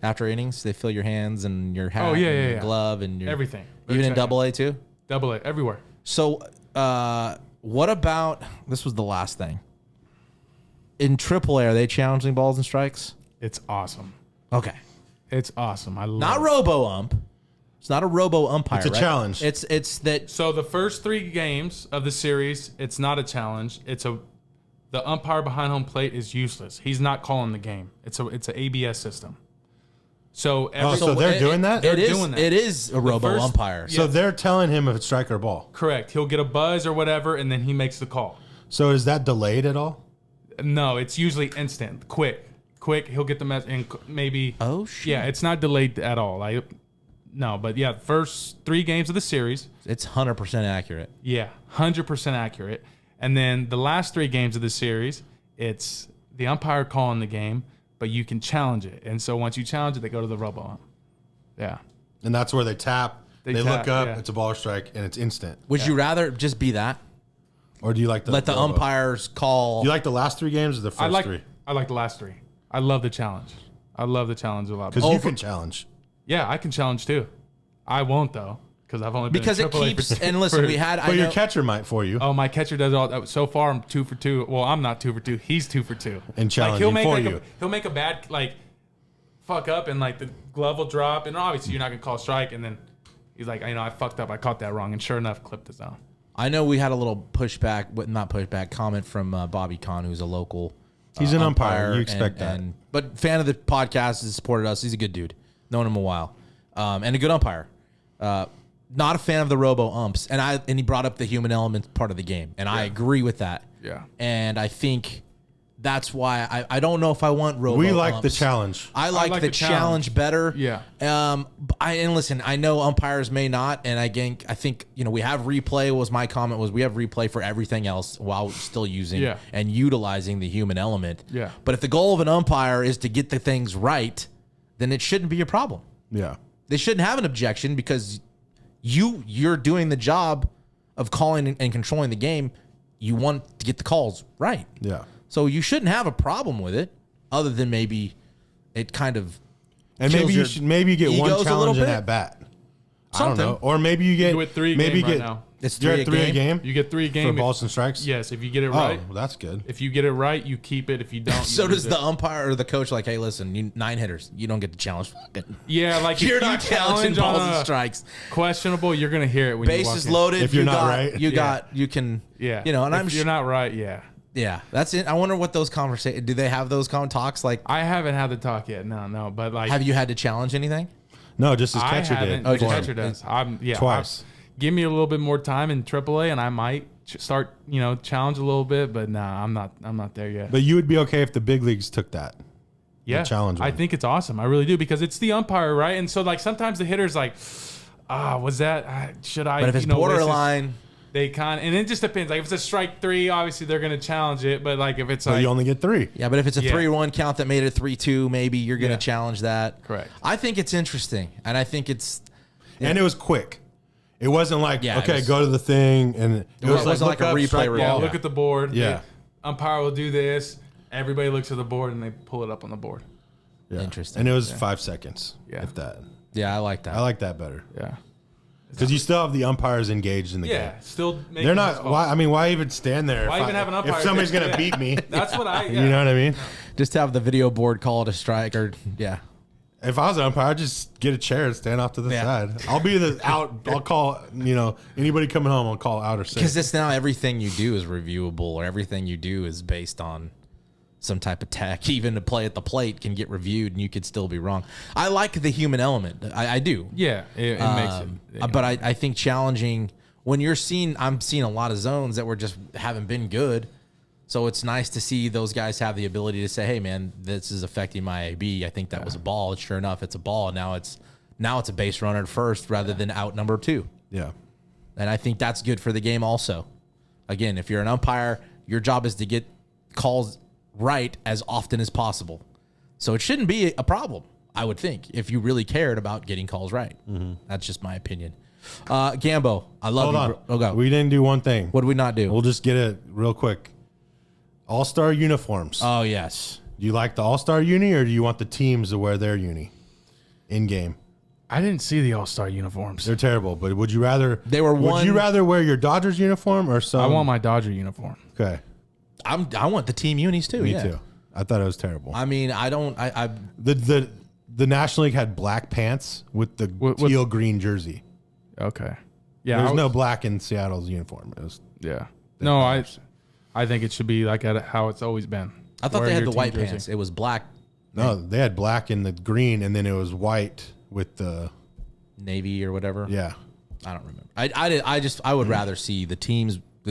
After innings, they fill your hands and your hat, and your glove, and your everything. Even in AA too. AA everywhere. So, what about this? Was the last thing in AAA? Are they challenging balls and strikes? It's awesome. Okay, it's awesome. I love not it. robo ump. It's not a robo umpire. It's a challenge. It's that. So the first 3 games of the series, it's not a challenge. The umpire behind home plate is useless. He's not calling the game. It's an ABS system. So they're doing that? It is a robo umpire. So they're telling him if it's strike or ball. Correct. He'll get a buzz or whatever, and then he makes the call. So is that delayed at all? No, it's usually instant, quick. He'll get the message, and maybe. Oh shit. Yeah, it's not delayed at all. No, but yeah, first 3 games of the series. It's 100% accurate. Yeah, 100% accurate. And then the last 3 games of the series, it's the umpire calling the game, but you can challenge it. And so once you challenge it, they go to the robo ump. Yeah. And that's where they tap. They look up. Yeah. It's a ball or strike, and it's instant. Would you rather just be that? Or do you like let the robo? umpires call? Do you like the last 3 games or the first 3? I like the last 3. I love the challenge. I love the challenge a lot. Because you can challenge. Yeah, I can challenge too. I won't though, because I've only been because in it AAA keeps. And listen, we had. But your catcher might for you. Oh, my catcher does all. So far, I'm 2 for 2. Well, I'm not 2 for 2. He's 2 for 2. And challenging for you. He'll make a bad fuck up, and like the glove will drop, and obviously you're not gonna call strike, and then he's like, I fucked up. I caught that wrong, and sure enough, clipped the zone. I know we had a little comment from Bobby Kahn, who's a local. He's an umpire. You expect that. But fan of the podcast, has supported us. He's a good dude. Known him a while. And a good umpire. Not a fan of the robo umps. And he brought up the human element part of the game. And I agree with that. Yeah. And I think that's why I don't know if I want robo We like umps. the challenge. I like the challenge better. Yeah. And listen, I know umpires may not, and I think we have replay. My comment was we have replay for everything else while still using and utilizing the human element. Yeah. But if the goal of an umpire is to get the things right, then it shouldn't be a problem. Yeah. They shouldn't have an objection because you're doing the job of calling and controlling the game. You want to get the calls right. Yeah. So you shouldn't have a problem with it, other than maybe it kind of. And maybe you should get one challenge in bit. at bat. Something. I don't know. Or maybe you get You get 3 maybe game you right get now. It's you're 3 at 3 a game. You get 3 games for balls and strikes. Yes, if you get it right. Oh, that's good. If you get it right, you keep it. If you don't, So you does lose the it. umpire or the coach like, hey, listen, you 9 hitters, you don't get to challenge. Yeah, like You're if you not challenging challenge balls on and a strikes. questionable, you're gonna hear it when you walk Bases in. loaded. If you're you not got, right. you can. Yeah, And if I'm you're not right. Yeah, Yeah, that's it. I wonder what those conversations. Do they have those talks? Like, I haven't had the talk yet. No, but like, have you had to challenge anything? No, just his I catcher haven't. did. The just- catcher does. Twice. give me a little bit more time in AAA, and I might start, challenge a little bit. But nah, I'm not there yet. But you would be okay if the big leagues took that. Yeah, challenge I one. think it's awesome. I really do, because it's the umpire, right? And so like sometimes the hitter's like, was that should I? But if it's borderline, they and it just depends. Like if it's a strike 3, obviously they're gonna challenge it. But like if it's So like you only get 3. yeah. But if it's a 3-1 count that made it 3-2, maybe you're gonna Yeah. challenge that. Correct. I think it's interesting, and I think it's And it was quick. It wasn't like, Yeah, okay, it was- go to the thing. And it wasn't like look a up, replay strike review. yeah, ball. look at the board. Yeah. The umpire will do this. Everybody looks at the board and they pull it up on the board. Yeah. Interesting. And it was 5 seconds. Yeah. If that. yeah, I like that. I like that better. Yeah. Because you still have the umpires engaged in the game. Yeah. Still making They're his not. call. Why even stand there? Why if even have an umpire? If somebody's gonna Yeah. beat me, That's what I. you know what I mean. Just have the video board call it a strike, or yeah. If I was an umpire, I'd just get a chair and stand off to the Yeah. side. I'll be the out. I'll call. Anybody coming home, I'll call out or safe. Because it's now everything you do is reviewable, or everything you do is based on some type of tech. Even to play at the plate can get reviewed, and you could still be wrong. I like the human element. I do. Yeah. It makes it. But I think challenging when I'm seeing a lot of zones that just haven't been good. So it's nice to see those guys have the ability to say, "Hey, man, this is affecting my AB. I think that was a ball. Sure enough, it's a ball. Now it's a base runner at first rather than out number 2." Yeah. And I think that's good for the game also. Again, if you're an umpire, your job is to get calls right as often as possible. So it shouldn't be a problem, I would think, if you really cared about getting calls right. That's just my opinion. Gambo, I love Hold you. on. Bro. Oh, go. We didn't do one thing. What did we not do? We'll just get it real quick. All-star uniforms. Oh, yes. Do you like the All-Star uni, or do you want the teams to wear their uni in game? I didn't see the All-Star uniforms. They're terrible, but would you rather? They were Would one- you rather wear your Dodgers uniform or some? I want my Dodger uniform. Okay, I want the team unis too. me yeah. too. I thought it was terrible. I mean, I don't. The National League had black pants with the With- teal green jersey. Okay. Yeah. There's I no was- black in Seattle's uniform. It was Yeah. No, I think it should be like how it's always been. I thought they Wearing had your the team white jersey. pants. It was black, no. They had black in the green, and then it was white with the navy or whatever. yeah. I don't remember. I would rather see the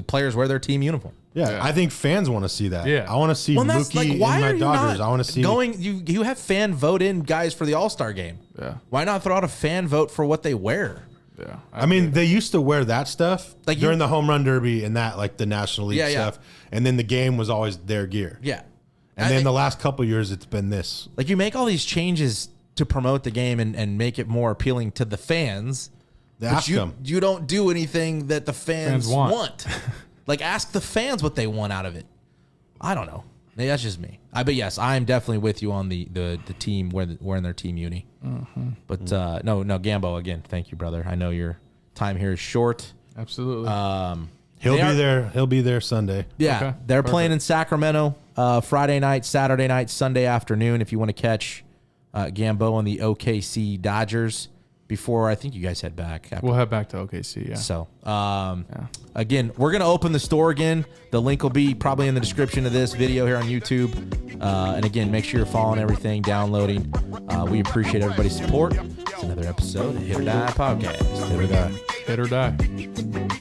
players wear their team uniform. Yeah, Yeah. I think fans want to see that. Yeah. I want to see Well, that's Mookie like, why in are my you Dodgers. not I want to see going? You have fan vote in guys for the All-Star game. Yeah. Why not throw out a fan vote for what they wear? Yeah. I mean, they used to wear that stuff Like during the home run derby and that, like the National League Yeah, yeah. stuff. And then the game was always their gear. Yeah. And then the last couple of years, it's been this. Like you make all these changes to promote the game and make it more appealing to the fans. They But ask them. you don't do anything that the fans want. want. Like ask the fans what they want out of it. I don't know. Maybe that's just me. But yes, I'm definitely with you on the team wearing their team uni. But no, Gambo, again, thank you, brother. I know your time here is short. Absolutely. He'll be there Sunday. Yeah, Okay, they're perfect. playing in Sacramento Friday night, Saturday night, Sunday afternoon. If you want to catch Gambo and the OKC Dodgers before I think you guys head back. After. we'll head back to OKC. Yeah. So, again, we're going to open the store again. The link will be probably in the description of this video here on YouTube. And again, make sure you're following everything, downloading. We appreciate everybody's support. It's another episode of Hit or Die Podcast. Hit or die. Hit or die.